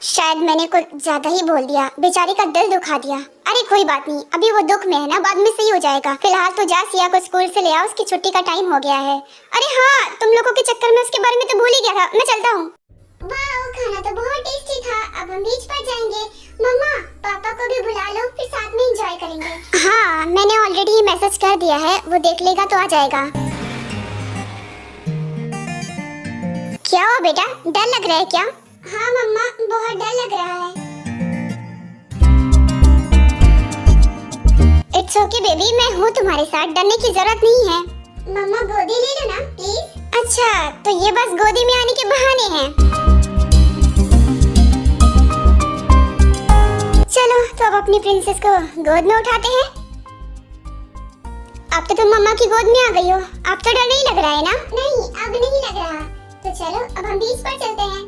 शायद मैंने कुछ ज्यादा ही बोल दिया, बेचारी का दिल दुखा दिया। अरे कोई बात नहीं, अभी वो दुख में है ना, बाद में सही हो जाएगा। फिलहाल तो जा, सिया को स्कूल से ले आओ, उसकी छुट्टी का टाइम हो गया है। अरे हाँ, तुम लोगों के चक्कर में उसके बारे में तो भूल ही गया था। मैं चलता हूँ। वाह, खाना तो बहुत टेस्टी था। अब हम बीच पर जाएंगे। मम्मा, पापा को भी बुला लो, फिर साथ में एंजॉय करेंगे। हाँ, मैंने ऑलरेडी मैसेज कर दिया है, वो देख लेगा तो आ जाएगा। क्या हुआ बेटा, डर लग रहा है क्या? हाँ मम्मा, बहुत डर लग रहा है। इट्स ओके बेबी, मैं हूँ तुम्हारे साथ, डरने की जरूरत नहीं है। मम्मा गोदी ले लो ना प्लीज। अच्छा, तो ये बस गोदी में आने के बहाने हैं। चलो तो अब अपनी प्रिंसेस को गोद में उठाते हैं। अब तो तुम मम्मा की गोद में आ गई हो, अब तो डर नहीं लग रहा है ना? नहीं, अब नहीं लग रहा। तो चलो अब हम बीच पर चलते हैं।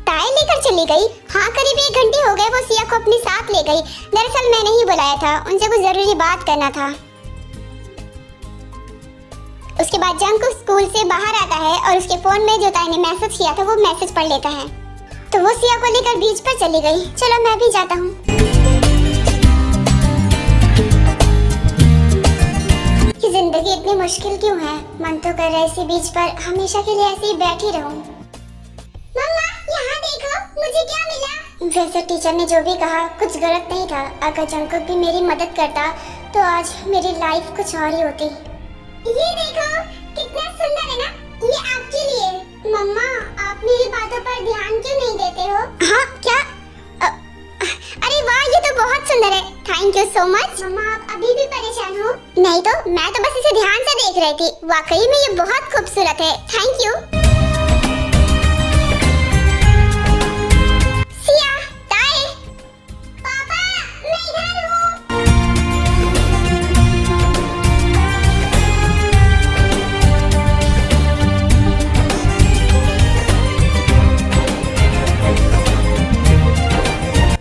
टाई लेकर चली गई? हाँ, करीब 1 घंटे हो गए वो सिया को अपने साथ ले गई। दरअसल मैंने ही बुलाया था, उनसे कुछ जरूरी बात करना था। उसके बाद जंकुक स्कूल से बाहर आता है और उसके फोन में जो ताई ने मैसेज किया था वो मैसेज पढ़ लेता है। तो वो सिया को लेकर बीच पर चली गई। चलो मैं भी जाता हूँ। कि जिंदगी इतनी मुश्किल क्यों है? मन तो कर रहा है इसी बीच पर हमेशा के लिए ऐसे ही बैठी रहूं। मम्मा, यहाँ देखो, मुझे क्या मिला? वैसे टीचर ने जो भी कहा कुछ गलत नहीं था। अगर जंकुक भी मेरी मदद करता तो आज मेरी लाइफ कुछ और ही होती। ये देखो, कितना सुंदर है ना? ये आपके लिए। मम्मा, आप मेरी बातों पर ध्यान क्यों नहीं देते हो? हाँ, क्या? अरे वाह, ये तो बहुत सुंदर है। Thank you so much. Mumma, आप अभी भी परेशान हो? नहीं तो, मैं तो बस इसे ध्यान से देख रही थी। वाकई में ये बहुत खूबसूरत है। Thank you. सिया, ताई, पापा, मैं इधर हूँ।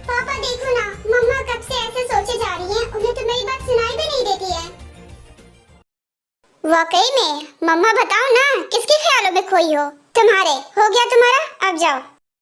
पापा देखो ना, मम्मा कब से ऐसे सोचे जा रही हैं, उन्हें तो मेरी बात सुनाई भी नहीं देती है। वाकई में? मम्मा बताओ ना, किसके ख्यालों में खोई हो? तुम्हारे। हो गया तुम्हारा, अब जाओ।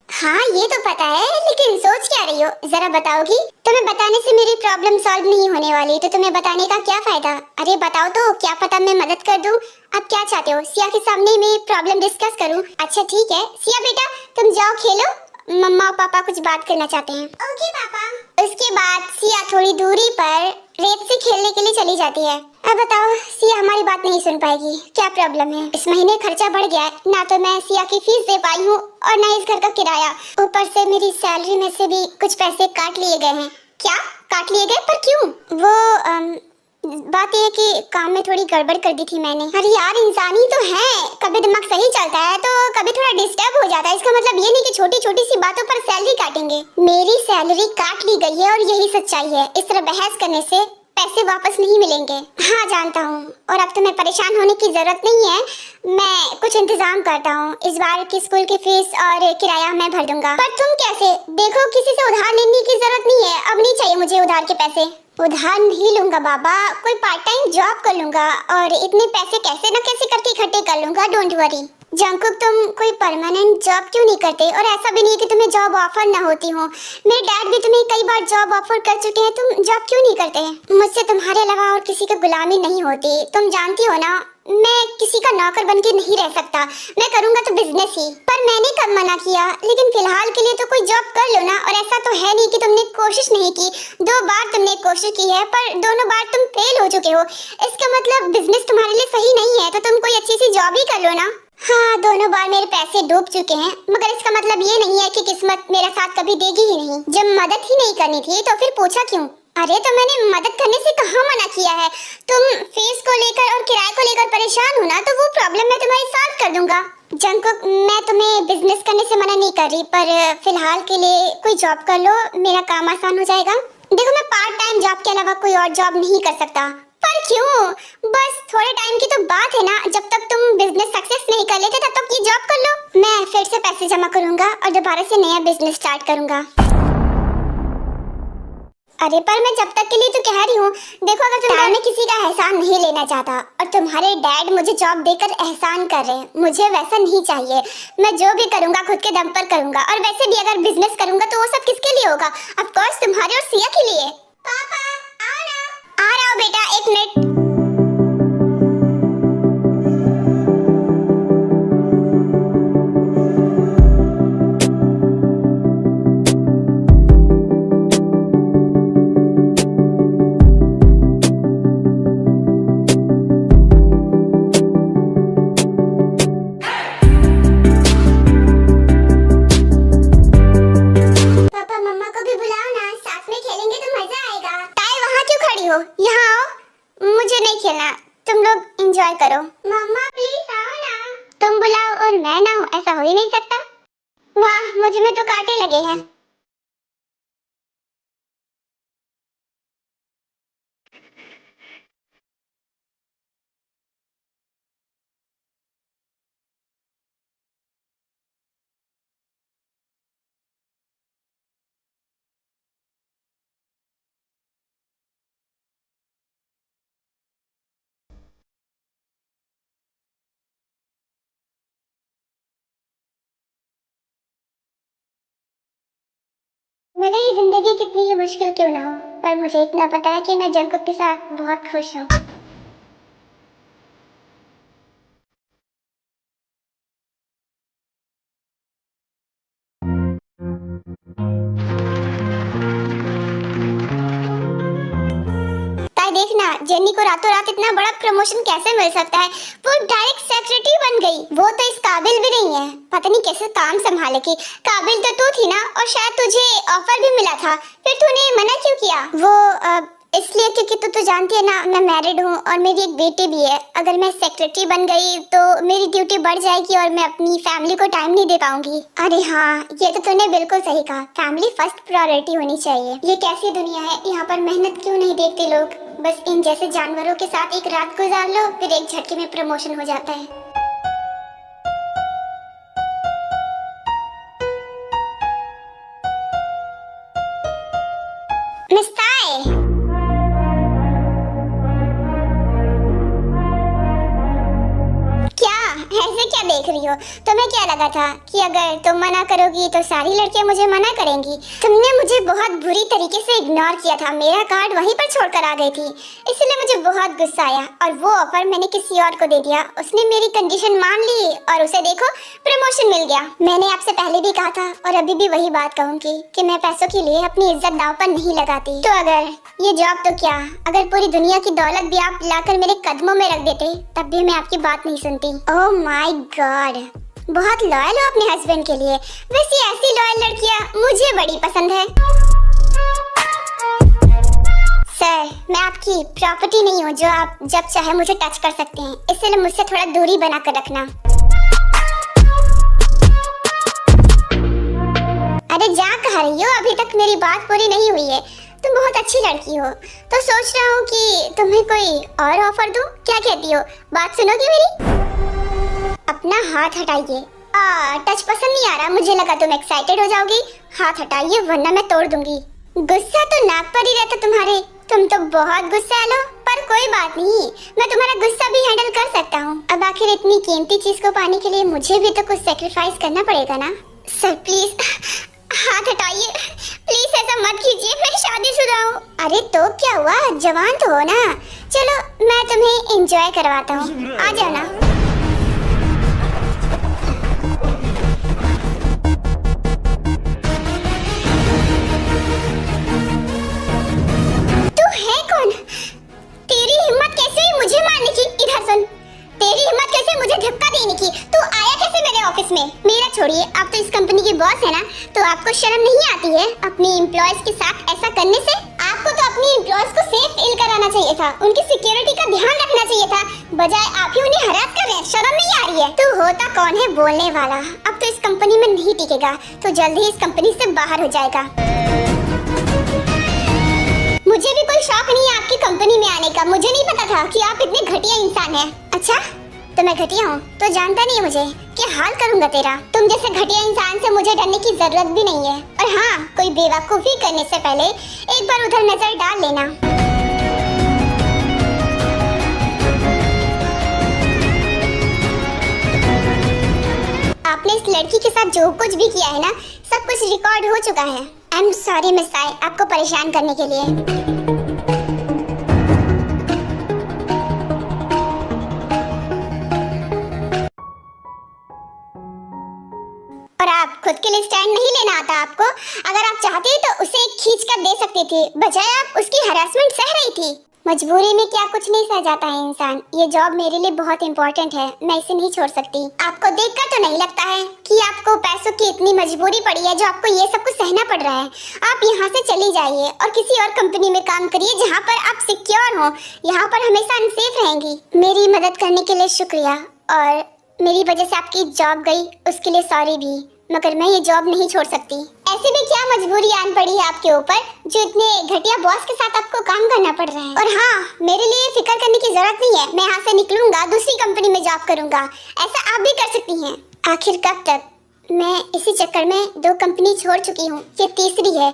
हाँ, ये तो पता है, लेकिन सोच क्या रही हो जरा बताओगी? तुम्हें बताने से मेरी प्रॉब्लम सॉल्व नहीं होने वाली, तो तुम्हें बताने का क्या फायदा? अरे बताओ तो, क्या पता मैं मदद कर दूं। अब क्या चाहते हो, सिया के सामने मैं प्रॉब्लम डिस्कस करूं? अच्छा ठीक है, सिया बेटा तुम जाओ खेलो, मम्मा और पापा कुछ बात करना चाहते हैं। ओके पापा। उसके बाद सिया थोड़ी दूरी पर रेत से खेलने के लिए चली जाती है। अब बताओ, सिया हमारी बात नहीं सुन पाएगी, क्या प्रॉब्लम है? इस महीने खर्चा बढ़ गया है, ना तो मैं सिया की फीस दे पाई हूँ और ना इस घर का किराया। ऊपर से मेरी सैलरी में से भी कुछ पैसे काट लिए गए हैं। क्या काट लिए गए? पर क्यों? वो बात ये है कि काम में थोड़ी गड़बड़ कर दी थी मैंने। अरे यार, इंसान ही तो है, कभी दिमाग सही चलता है तो कभी थोड़ा डिस्टर्ब हो जाता है। इसका मतलब ये नहीं कि छोटी छोटी सी बातों पर सैलरी काटेंगे। मेरी सैलरी काट ली गई है और यही सच्चाई है। इस तरह बहस करने से पैसे वापस नहीं मिलेंगे। हाँ जानता हूँ, और अब तुम्हें परेशान होने की जरूरत नहीं है, मैं कुछ इंतजाम करता हूँ। इस बार की स्कूल की फीस और किराया मैं भर दूंगा। पर तुम कैसे? देखो, किसी से उधार लेने की जरूरत नहीं है, अब नहीं चाहिए मुझे उधार के पैसे। उधार नहीं लूंगा बाबा, कोई पार्ट टाइम जॉब कर लूंगा और इतने पैसे कैसे न कैसे करके इकट्ठे कर लूंगा। Don't worry. जंकुक, तुम कोई परमानेंट जॉब क्यों नहीं करते? और ऐसा भी नहीं कि तुम्हें जॉब ऑफर ना होती हो, मेरे डैड भी तुम्हें कई बार जॉब ऑफर कर चुके हैं, तुम जॉब क्यों नहीं करते? मुझसे तुम्हारे अलावा और किसी की गुलामी नहीं होती, तुम जानती हो ना, मैं किसी का नौकर बन के नहीं रह सकता। मैं करूंगा तो बिजनेस ही। पर मैंने कब मना किया? लेकिन फिलहाल के लिए तो कोई जॉब कर लो ना। और ऐसा तो है नहीं कि तुमने कोशिश नहीं की, 2 बार तुमने कोशिश की है पर दोनों बार तुम फेल हो चुके हो। इसका मतलब बिजनेस तुम्हारे लिए सही नहीं है, तो तुम कोई अच्छी सी जॉब ही कर लो ना। हाँ, दोनों बार मेरे पैसे डूब चुके हैं, मगर इसका मतलब ये नहीं है कि किस्मत मेरा साथ कभी देगी ही नहीं। जब मदद ही नहीं करनी थी तो फिर पूछा क्यों? अरे तो मैंने मदद करने से कहाँ मना किया है? तुम फीस को लेकर और किराए को लेकर परेशान हो ना, तो वो प्रॉब्लम मैं तुम्हारी सॉल्व कर दूंगा। जंकुक, मैं तुम्हें बिजनेस करने से मना नहीं कर रही, पर फिलहाल के लिए कोई जॉब कर लो, मेरा काम आसान हो जाएगा। देखो, मैं पार्ट टाइम जॉब के अलावा कोई और जॉब नहीं कर सकता। पर क्यों? बस थोड़े टाइम की तो बात है ना, जब तक तुम बिजनेस सक्सेस नहीं कर लेते तब तक ये जॉब कर लो। मैं फिर से पैसे जमा करूंगा और दोबारा से नया बिजनेस स्टार्ट करूंगा। अरे पर मैं जब तक के लिए तो कह रही हूँ, देखो अगर तुम मैं किसी का एहसान नहीं लेना चाहता और तुम्हारे डैड मुझे जॉब देकर एहसान कर रहे हैं, मुझे वैसा नहीं चाहिए। मैं जो भी करूंगा खुद के दम पर करूंगा, और वैसे भी अगर बिजनेस करूंगा तो वो सब किसके लिए होगा? ऑफ कोर्स तुम्हारे और सिया के लिए। पापा आओ ना। आ रहा हूँ बेटा, 1 मिनट। यहाँ आओ, मुझे नहीं खेलना, तुम लोग एंजॉय करो। मम्मा प्लीज आओ ना। तुम बुलाओ और मैं ना हूँ, ऐसा हो ही नहीं सकता। वाह, मुझे में तो कांटे लगे हैं। मेरी ये जिंदगी कितनी ही मुश्किल क्यों ना हो, पर मुझे इतना पता है कि मैं जंकुक के साथ बहुत खुश हूँ। देखना जेनी को रातों रात इतना बड़ा प्रमोशन कैसे मिल सकता है? वो डायरेक्ट सेक्रेटरी बन गई। वो तो इस काबिल भी नहीं है, पता नहीं कैसे काम संभालेगी। काबिल तो तू थी ना, और शायद तुझे ऑफर भी मिला था, फिर तूने मना क्यों किया? वो इसलिए क्योंकि तू जानती है ना, मैं मैरिड हूँ और मेरी एक बेटी भी है। अगर मैं सेक्रेटरी बन गई तो मेरी ड्यूटी बढ़ जाएगी और मैं अपनी फैमिली को टाइम नहीं दे पाऊंगी। अरे हाँ, ये तो तूने बिल्कुल सही कहा, फैमिली फर्स्ट प्रायोरिटी होनी चाहिए। ये कैसी दुनिया है, यहाँ पर मेहनत क्यों नहीं देखते लोग? बस इन जैसे जानवरों के साथ एक रात गुजार लो, फिर एक झटके में प्रमोशन हो जाता है। मिस्ताए, ऐसे क्या देख रही हो? तुम्हें क्या लगा था कि अगर तुम मना करोगी तो सारी लड़कियां मुझे मना करेंगी? तुमने मुझे बहुत बुरी तरीके से इग्नोर किया था, मेरा कार्ड वहीं पर छोड़कर आ गई थी, इसलिए मुझे बहुत गुस्सा आया और वो ऑफर मैंने किसी और को दे दिया। उसने मेरी कंडीशन मान ली और उसे देखो प्रमोशन मिल गया। मैंने आपसे पहले भी कहा था और अभी भी वही बात कहूंगी कि मैं पैसों के लिए अपनी इज्जत दांव पर नहीं लगाती। तो अगर ये जॉब तो क्या, अगर पूरी दुनिया की दौलत भी आप लाकर मेरे कदमों में रख देते तब भी मैं आपकी बात नहीं सुनती। ओह माय गॉड, बहुत लॉयल हो अपने हस्बैंड के लिए। वैसे ऐसी लॉयल लड़कियां मुझे बड़ी पसंद है। सर, मैं आपकी प्रॉपर्टी नहीं हूँ जो आप जब चाहे मुझे टच कर सकते हैं, इसलिए मुझसे थोड़ा दूरी बनाकर रखना। अरे जा कहाँ रही हो? अभी तक मेरी बात पूरी नहीं हुई है। तुम बहुत अच्छी लड़की हो, तो सोच रहा हूँ कि तुम्हें कोई और ऑफर दूं। क्या कहती हो? बात सुनोगी मेरी? अपना हाथ हटाइए। टच पसंद नहीं आ रहा, मुझे लगा तुम एक्साइटेड हो जाओगी। हाथ हटाइए वरना मैं तोड़ दूंगी। गुस्सा तो नाक पर ही रहता तुम्हारे, तुम तो बहुत गुस्सैल हो। पर कोई बात नहीं, मैं तुम्हारा गुस्सा भी हैंडल कर सकता हूँ। अब आखिर इतनी कीमती चीज को पाने के लिए मुझे भी तो कुछ सेक्रीफाइस करना पड़ेगा ना। सर प्लीज हाथ हटाइए, प्लीज ऐसा मत कीजिए, मैं शादीशुदा हूँ। अरे तो क्या हुआ, जवान तो हो ना। चलो मैं तुम्हें एंजॉय करवाता हूँ, आ जाओ ना। तू है कौन? तेरी हिम्मत कैसे हुई मुझे मारने की? इधर सुन, तेरी हिम्मत कैसे मुझे धक्का देने की? तू आया कैसे मेरे ऑफिस में? मेरा छोड़िए, आप तो इस कंपनी के बॉस है ना, तो आपको शर्म नहीं आती है अपनी एम्प्लॉयज के साथ ऐसा करने से? आपको तो अपनी एम्प्लॉयज को सेफ फील कराना चाहिए था, उनकी सिक्योरिटी का ध्यान रखना चाहिए था, बजाय आप ही उन्हें हरास कर रहे हैं। शर्म नहीं आ रही है? तू होता कौन है बोलने वाला? अब तो इस कंपनी में नहीं टिकेगा, तो जल्द ही इस कंपनी से बाहर हो जाएगा। मुझे भी कोई शौक नहीं है आपकी कंपनी में आने का, मुझे नहीं पता था कि आप इतने घटिया इंसान हैं। अच्छा, तो मैं घटिया हूँ, तो जानता नहीं है मुझे क्या हाल करूँगा तेरा। तुम जैसे घटिया इंसान से मुझे डरने की जरूरत भी नहीं है। और हाँ, कोई बेवकूफी करने से पहले एक बार उधर नजर डाल लेना। आपने इस लड़की के साथ जो कुछ भी किया है ना, सब कुछ रिकॉर्ड हो चुका है। I am sorry miss Sai, आपको परेशान करने के लिए। और आप खुद के लिए स्टैंड नहीं लेना आता आपको। अगर आप चाहती तो उसे खींच कर दे सकती थी, बजाय आप उसकी हरासमेंट सह रही थी। मजबूरी में क्या कुछ नहीं सह जाता है इंसान। ये जॉब मेरे लिए बहुत इंपॉर्टेंट है, मैं इसे नहीं छोड़ सकती। आपको देखकर तो नहीं लगता है कि आपको पैसों की इतनी मजबूरी पड़ी है जो आपको ये सब कुछ सहना पड़ रहा है। आप यहाँ से चली जाइए और किसी और कंपनी में काम करिए जहाँ पर आप सिक्योर हो। यहाँ पर हमेशा अनसेफ रहेंगी। मेरी मदद करने के लिए शुक्रिया, और मेरी वजह से आपकी जॉब गई उसके लिए सॉरी भी, मगर मैं ये जॉब नहीं छोड़ सकती। ऐसे भी क्या मजबूरी आन पड़ी है आपके ऊपर जो इतने घटिया बॉस के साथ आपको काम करना पड़ रहा है। और हाँ, मेरे लिए फिक्र करने की जरूरत नहीं है। मैं यहाँ से निकलूंगा, दूसरी कंपनी में जॉब करूंगा। ऐसा आप भी कर सकती हैं। आखिर कब तक? मैं इसी चक्कर में 2 कंपनी छोड़ चुकी हूँ, ये तीसरी है,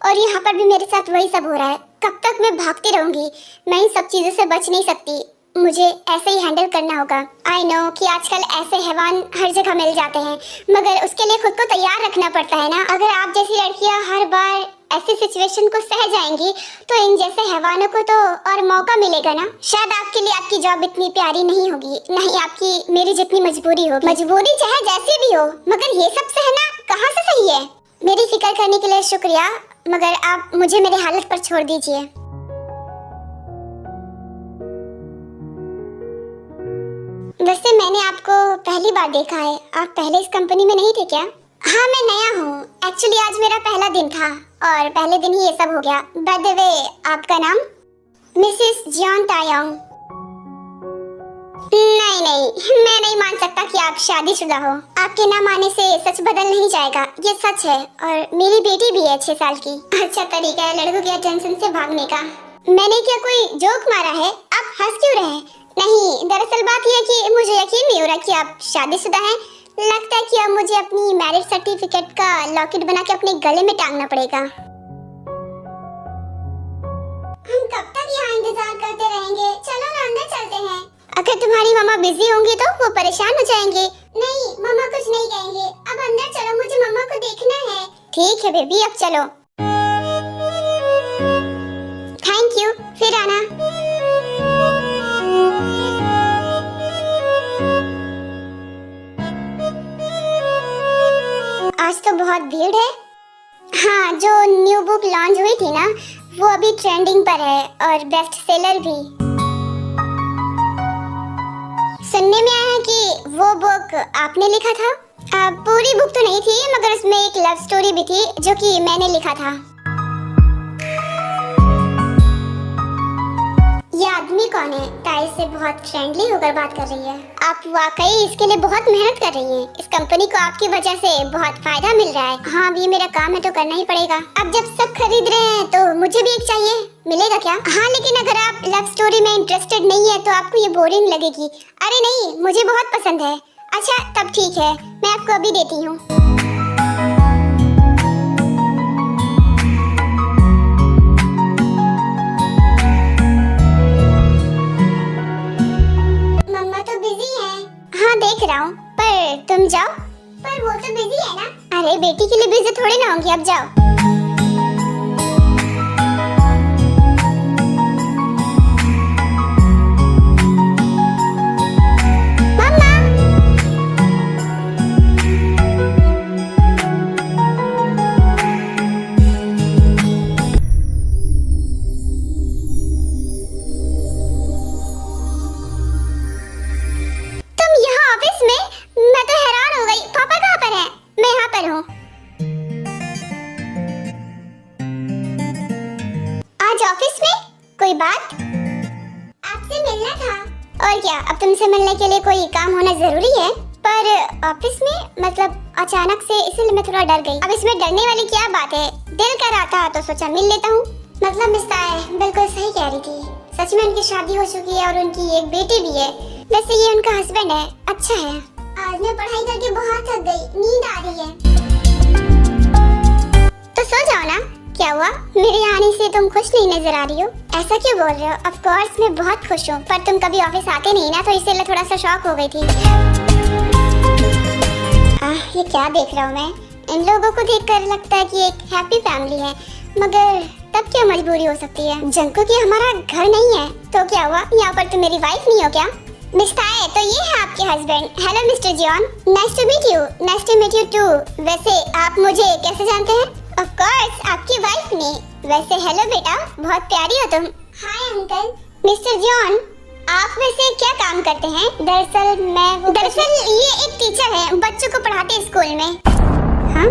और यहाँ पर भी मेरे साथ वही सब हो रहा है। कब तक मैं भागती रहूंगी? मैं इन सब चीजों से बच नहीं सकती, मुझे ऐसे ही हैंडल करना होगा। आई नो कि आजकल ऐसे हैवान हर जगह मिल जाते हैं, मगर उसके लिए खुद को तैयार रखना पड़ता है ना। अगर आप जैसी लड़कियां हर बार ऐसी सिचुएशन को सह जाएंगी तो इन जैसे हैवानों को तो और मौका मिलेगा ना। शायद आपके लिए आपकी जॉब इतनी प्यारी नहीं होगी, नहीं आपकी मेरी जितनी मजबूरी होगी। मजबूरी चाहे जैसी भी हो, मगर ये सब सहना कहाँ से सही है। मेरी फिक्र करने के लिए शुक्रिया, मगर आप मुझे मेरे हालत पर छोड़ दीजिए। वैसे मैंने आपको पहली बार देखा है, आप पहले इस कंपनी में नहीं थे क्या? हाँ, मैं नया हूँ। एक्चुअली आज मेरा पहला दिन था और पहले दिन ही ये सब हो गया। बाय द वे, आपका नाम? Mrs Jeon Taeyong. नहीं, मैं नहीं मान सकता कि आप शादीशुदा हो। आपके नाम आने से सच बदल नहीं जाएगा, ये सच है। और मेरी बेटी भी है 6 साल की। अच्छा तरीका है लड़कों के टेंशन से भागने का। मैंने क्या कोई जोक मारा है? आप हंस क्यों रहे? नहीं, दरअसल बात यह है कि मुझे यकीन नहीं हो रहा कि आप शादीशुदा हैं। लगता है कि अब मुझे अपनी मैरिज सर्टिफिकेट का लॉकेट बना के अपने गले में टांगना पड़ेगा। हम कब तक यहाँ इंतजार करते रहेंगे? चलो ना अंदर चलते हैं। अगर तुम्हारी मम्मा बिजी होंगी तो वो परेशान हो जाएंगे। नहीं, मम्मा कुछ नहीं कहेंगे। अब अंदर चलो, मुझे मम्मा को देखना है। ठीक है बेबी, अब चलो। थैंक यू, फिर आना। आज तो बहुत भीड़ है। हाँ, जो न्यू बुक लॉन्च हुई थी ना, वो अभी ट्रेंडिंग पर है और बेस्ट सेलर भी। सुनने में आया है कि वो बुक आपने लिखा था। पूरी बुक तो नहीं थी, मगर उसमें एक लव स्टोरी भी थी जो कि मैंने लिखा था। ये आदमी कौन है? ताई से बहुत फ्रेंडली होकर बात कर रही है। आप वाकई इसके लिए बहुत मेहनत कर रही हैं। इस कंपनी को आपकी वजह से बहुत फायदा मिल रहा है। हाँ, अभी मेरा काम है तो करना ही पड़ेगा। अब जब सब खरीद रहे हैं तो मुझे भी एक चाहिए, मिलेगा क्या? हाँ, लेकिन अगर आप लव स्टोरी में इंटरेस्टेड नहीं है तो आपको ये बोरिंग लगेगी। अरे नहीं, मुझे बहुत पसंद है। अच्छा तब ठीक है, मैं आपको अभी देती हूँ। देख रहा हूँ, पर तुम जाओ। पर वो तो बिजी है ना। अरे बेटी के लिए बिजी थोड़ी ना होंगी, अब जाओ। मम्मा। मैं तो हैरान हो गई। पापा कहाँ पर हैं? मैं यहाँ पर हूँ। आज ऑफिस में कोई बात? आपसे मिलना था। और क्या, अब तुमसे मिलने के लिए कोई काम होना जरूरी है? पर ऑफिस में मतलब अचानक से, इसलिए मैं थोड़ा डर गई। अब इसमें डरने वाली क्या बात है? दिल कर रहा था तो सोचा मिल लेता हूँ। मतलब मिस्टर बिल्कुल सही कह रही थी। सच में उनकी शादी हो चुकी है और उनकी एक बेटी भी है। वैसे ये उनका हस्बैंड है, अच्छा है। आज मैं पढ़ाई करके बहुत थक गई, नींद आ रही है। तो सो जाओ ना। क्या हुआ, मेरे आने से तुम खुश नहीं नजर आ रही हो? ऐसा क्यों बोल रहे हो? ऑफ कोर्स मैं बहुत खुश हूँ, पर तुम कभी ऑफिस आते नहीं ना, तो इसलिए थोड़ा सा शॉक हो गई थी। ये क्या देख रहा हूँ मैं? इन लोगों को देखकर लगता है कि एक हैप्पी फैमिली है, मगर तब क्या मजबूरी हो सकती है? जंको की हमारा घर नहीं है तो क्या हुआ? यहाँ पर तुम मेरी वाइफ नहीं हो क्या? मिस्टर, तो ये है आपके husband. Hello mister John, nice to meet you. Nice to meet you too. वैसे आप मुझे कैसे जानते हैं? ऑफ कोर्स आपकी वाइफ ने। वैसे हेलो बेटा, बहुत प्यारी हो तुम। Hi uncle. मिस्टर जॉन, आप वैसे क्या काम करते हैं? दरअसल ये एक टीचर है, बच्चों को पढ़ाते हैं स्कूल में। हाँ?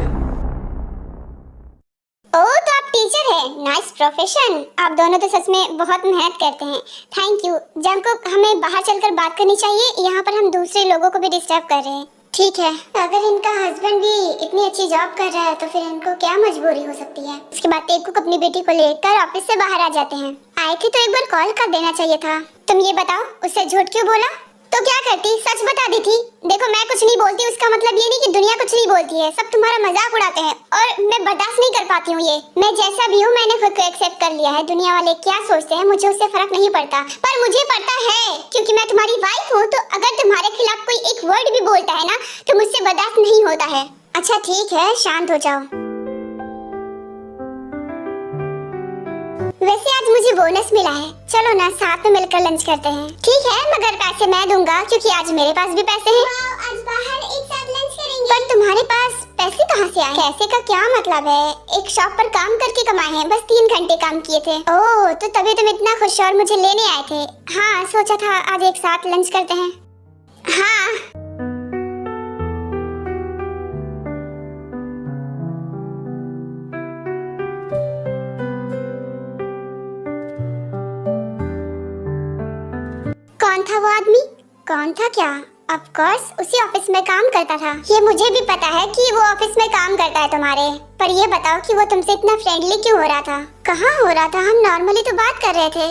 ओह, तो आप टीचर हैं। Nice profession. आप दोनों तो सच में बहुत मेहनत करते हैं। Thank you. जंकुक, हमें बाहर चलकर बात करनी चाहिए, यहाँ पर हम दूसरे लोगों को भी डिस्टर्ब कर रहे हैं। ठीक है। अगर इनका हस्बैंड भी इतनी अच्छी जॉब कर रहा है तो फिर इनको क्या मजबूरी हो सकती है? इसके बाद टेकुक अपनी बेटी को लेकर ऑफिस से बाहर आ जाते हैं। आए थे तो एक बार कॉल कर देना चाहिए था। तुम ये बताओ, उससे झूठ क्यों बोला? तो क्या करती, सच बता दी थी। देखो, मैं कुछ नहीं बोलती उसका मतलब ये नहीं कि दुनिया कुछ नहीं बोलती है। सब तुम्हारा मजाक उड़ाते हैं और मैं बर्दाश्त नहीं कर पाती हूँ ये। मैं जैसा भी हूँ, मैंने खुद को एक्सेप्ट कर लिया है। दुनिया वाले क्या सोचते हैं मुझे उससे फर्क नहीं पड़ता, पर मुझे पड़ता है क्योंकि मैं तुम्हारी वाइफ हूँ। तो अगर तुम्हारे खिलाफ कोई एक वर्ड भी बोलता है ना, तो मुझसे बर्दाश्त नहीं होता है। अच्छा ठीक है, शांत हो जाओ। वैसे आज मुझे बोनस मिला है, चलो ना साथ में मिलकर लंच करते हैं। ठीक है, मगर पैसे मैं दूंगा क्योंकि आज मेरे पास भी पैसे हैं। आज बाहर एक साथ लंच करेंगे। पर तुम्हारे पास पैसे कहाँ से आए? पैसे का क्या मतलब है? एक शॉप पर काम करके कमाए हैं, बस 3 घंटे काम किए थे। ओह, तो तभी तुम इतना खुश और मुझे लेने आए थे। हाँ, सोचा था आज एक साथ लंच करते हैं। हाँ कौन था वो आदमी? कौन था क्या? ऑफ कोर्स उसी ऑफिस में काम करता था। ये मुझे भी पता है कि वो ऑफिस में काम करता है तुम्हारे। पर ये बताओ कि वो तुमसे इतना फ्रेंडली क्यों हो रहा था? कहाँ हो रहा था, हम नॉर्मली तो बात कर रहे थे।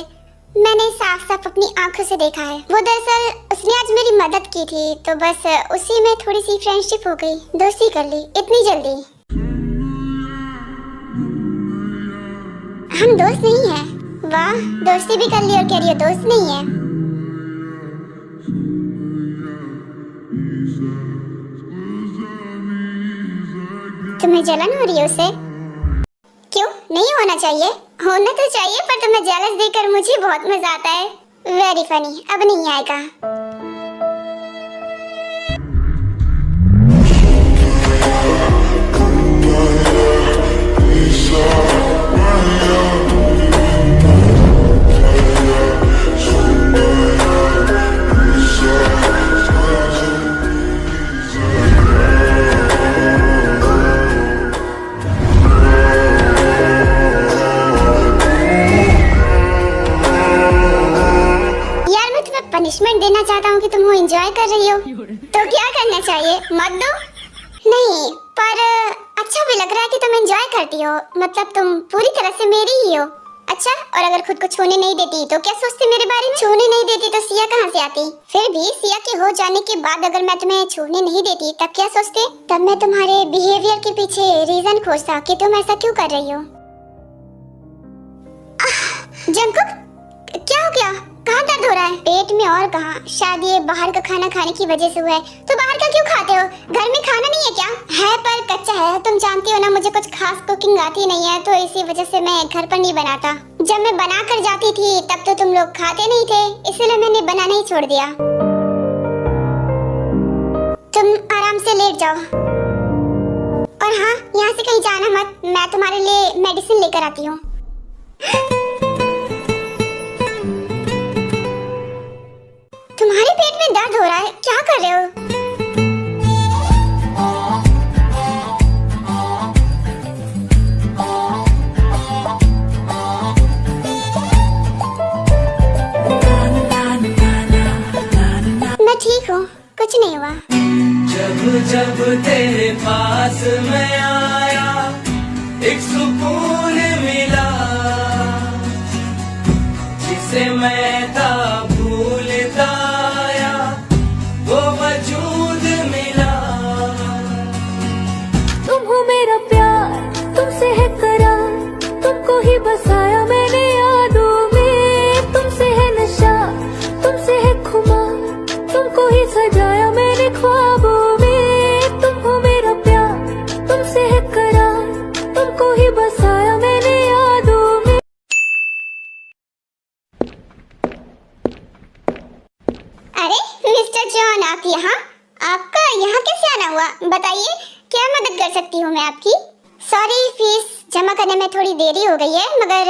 मैंने साफ साफ अपनी आंखों से देखा है। वो दरअसल उसने आज मेरी मदद की थी, तो बस उसी में थोड़ी सी फ्रेंडशिप हो गई, दोस्ती कर ली इतनी जल्दी। हम दोस्त नहीं है? वाह, दोस्ती भी कर ली और कह रही हो दोस्त नहीं है। तुम्हें जलन हो रही है उससे? क्यों नहीं होना चाहिए? होना तो चाहिए, पर तुम्हें जेलस देखकर मुझे बहुत मजा आता है। Very funny. अब नहीं आएगा। पनिशमेंट देना चाहता हूँ कि तुम वो एंजॉय कर रही हो, तो क्या करना चाहिए? मत दो। नहीं, पर अच्छा भी लग रहा है कि तुम एंजॉय करती हो, मतलब तुम पूरी तरह से मेरी ही हो। अच्छा, और अगर खुद को छूने नहीं देती तो क्या सोचती मेरे बारे में? छूने नहीं देती तो सिया कहाँ से आती? फिर भी सिया के हो जाने के बाद अगर मैं तुम्हें छूने नहीं देती तब क्या सोचते? तब मैं तुम्हारे बिहेवियर के पीछे रीजन खोजता कि तुम ऐसा क्यों कर रही हो। जंकुक, क्या हो गया? कहाँ दर्द हो रहा है? पेट में और कहाँ, शायद ये बाहर का खाना खाने की वजह से हुआ है। तो बाहर का क्यों खाते हो? घर में खाना नहीं है क्या? है पर कच्चा है, तुम जानती हो ना मुझे कुछ खास कुकिंग आती नहीं है, तो इसी वजह से मैं घर पर नहीं बनाता। जब मैं बना कर जाती थी तब तो तुम लोग खाते नहीं थे, इसलिए मैंने बनाना ही छोड़ दिया। तुम आराम से लेट जाओ। और हाँ, यहाँ से कहीं जाना मत, मैं तुम्हारे लिए मेडिसिन लेकर आती हूँ। तुम्हारे पेट में दर्द हो रहा है, क्या कर रहे हो? मैं ठीक हूँ, कुछ नहीं हुआ। जब जब तेरे पास मैं आया एक सुकून मिला, जिसे मैं था भूलता आया ना हुआ, बताइए क्या मदद कर सकती हूँ मैं आपकी? सॉरी, फीस जमा करने में थोड़ी देरी हो गई है, मगर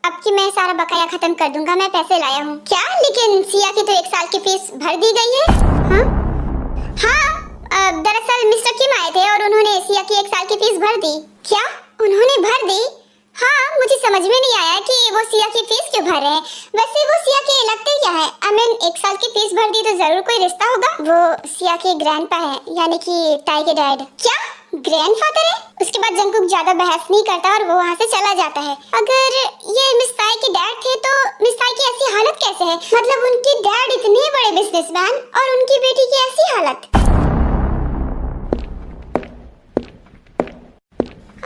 अब की मैं सारा बकाया खत्म कर दूंगा। मैं पैसे लाया हूँ। क्या? लेकिन सिया की तो 1 साल की फीस भर दी गई है। हाँ, दरअसल मिस्टर किम आए थे और उन्होंने सिया की 1 साल की फीस भर दी। क्या उन्होंने भर दी? हाँ, मुझे समझ में नहीं आया कि वो सिया की फीस क्यों भर रहे हैं। वैसे वो सिया के लगते क्या है? आई मीन 1 साल की फीस भर दी तो जरूर कोई रिश्ता होगा। वो सिया के ग्रैंडपा है, यानी कि टाई के डैड। क्या ग्रैंडफादर है? उसके बाद जंगकुक ज्यादा बहस नहीं करता और वो वहाँ से चला जाता है। अगर ये मिस ताई के डैड थे तो मिस ताई की ऐसी हालत कैसे है? मतलब उनके डैड इतने बड़े बिजनेसमैन और उनकी बेटी की ऐसी हालत।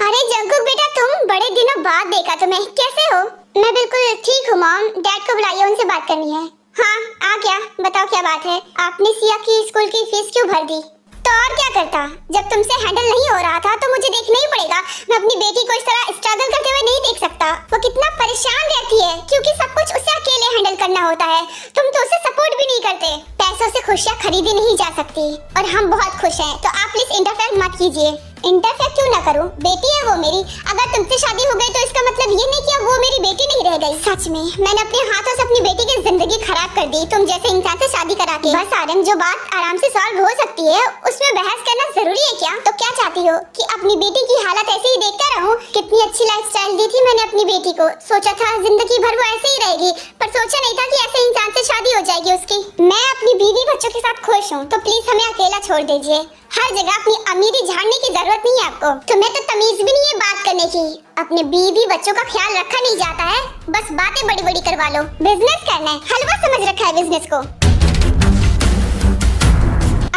अरे जंगकुक बेटा, तुम बड़े दिनों बाद देखा तुम्हें, कैसे हो? मैं बिल्कुल ठीक हूँ मॉम। डैड को बुलाइए, उनसे बात करनी है। हाँ, आ गया। बताओ क्या बात है? आपने सिया की स्कूल की फीस क्यों भर दी? तो और क्या करता? जब तुमसे हैंडल नहीं हो रहा था तो मुझे देखना ही पड़ेगा। मैं अपनी बेटी को इस तरह स्ट्रगल करते हुए नहीं देख सकता। वो कितना परेशान रहती है क्योंकि सब कुछ उसे अकेले हैंडल करना होता है। तुम तो उसे सपोर्ट भी नहीं करते। पैसों से खुशियाँ खरीदी नहीं जा सकती और हम बहुत खुश हैं, तो आप प्लीज इंटरफेयर मत कीजिए। इंटरफेयर क्यों ना करूं? बेटी है वो मेरी। अगर तुमसे शादी हो गई तो इसका मतलब ये नहीं कि अब वो मेरी बेटी नहीं रह गई। सच में मैंने अपने हाथों से अपनी बेटी की जिंदगी खराब कर दी तुम जैसे इंसान से शादी करा के। बस आरम, जो बात आराम से सॉल्व हो सकती है उसमें बहस करना जरूरी है क्या? तो क्या चाहती हो कि अपनी बेटी की हालत ऐसे ही देखता रहूं? कितनी अच्छी लाइफस्टाइल दी थी मैंने अपनी बेटी को। सोचा था जिंदगी भर वो ऐसे ही रहेगी, पर सोचा नहीं था कि ऐसे इंसान से शादी हो जाएगी उसकी। मैं अपनी बीवी बच्चों के साथ खुश हूँ, तो प्लीज हमें अकेला छोड़ दीजिए। हर जगह अपनी अमीरी झाड़ने की जरूरत नहीं है आपको। तुम्हें तो तमीज भी नहीं है बात करने की। अपने बीवी बच्चों का ख्याल रखा नहीं जाता है, बस बातें बड़ी बड़ी करवा लो। बिजनेस करना है, हलवा समझ रखा है बिजनेस को।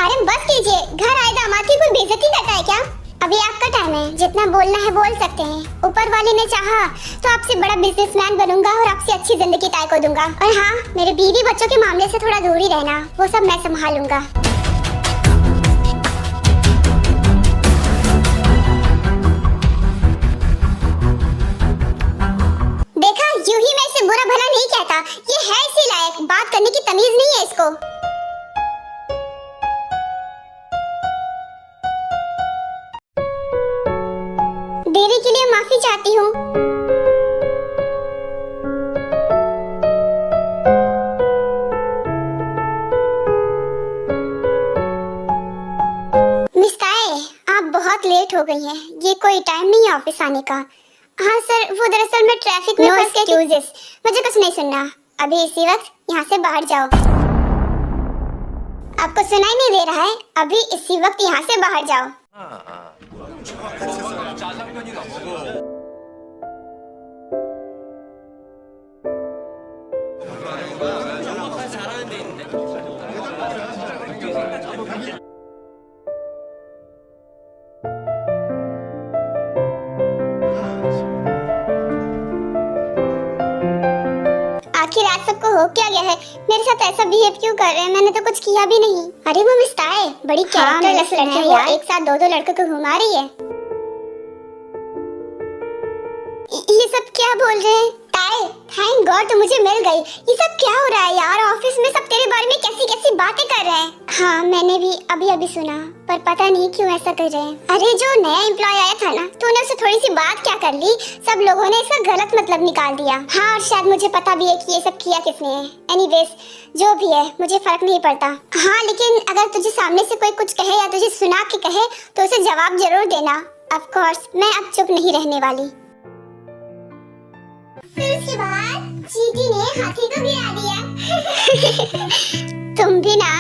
अरे बस कीजिए, घर आए दामाद की कोई बेइज्जती करता है क्या? अभी आपका टाइम है, जितना बोलना है बोल सकते हैं। ऊपर वाले ने चाहा तो आपसे बड़ा बिजनेसमैन बनूंगा और आपसे अच्छी जिंदगी तय को दूंगा। और हाँ, मेरे बीवी बच्चों के मामले से थोड़ा दूर ही रहना, वो सब मैं संभालूंगा। देखा, यूं ही मैं इसे बुरा भला नहीं कहता। ये है इसी लायक, बात करने की तमीज नहीं है इसको। देरी के लिए माफी चाहती हूँ। मिस ताए, आप बहुत लेट हो गई हैं। ये कोई टाइम नहीं है ऑफिस आने का। हाँ सर, वो दरअसल मैं ट्रैफिक में फंस गई। मुझे कुछ नहीं सुनना। अभी इसी वक्त यहाँ से बाहर जाओ। आपको सुनाई नहीं दे रहा है? अभी इसी वक्त यहाँ से बाहर जाओ। आखिर आज सबको हो क्या गया है? मेरे साथ ऐसा बिहेव क्यों कर रहे हैं? मैंने तो कुछ किया भी नहीं। अरे वो मिस ताए बड़ी कैरेक्टरलेस लड़की है यार, एक साथ 2 लड़कों को घुमा रही है। ये सब क्या बोल रहे हैं? ताए, थैंक गॉड तो मुझे मिल गई। ये सब क्या हो रहा है यार? ऑफिस में सब तेरे बारे में कैसी कैसी बातें कर रहे हैं। हाँ, मैंने भी अभी सुना, पर पता नहीं क्यों ऐसा कर रहे हैं। अरे जो नया एम्प्लॉय आया था ना, तूने उससे थोड़ी सी बात क्या कर ली? सब लोगों ने इसका गलत मतलब निकाल दिया। हाँ, और शायद मुझे पता भी है कि ये सब किया किसने है। एनीवेज, जो भी है मुझे फर्क नहीं पड़ता। हाँ, लेकिन अगर तुझे सामने से कोई कुछ कहे या तुझे सुना के कहे तो उसे जवाब जरूर देना। ऑफ कोर्स, मैं अब चुप नहीं रहने वाली। फिर उसके बाद चींटी ने हाथी को गिरा दिया। तुम भी ना।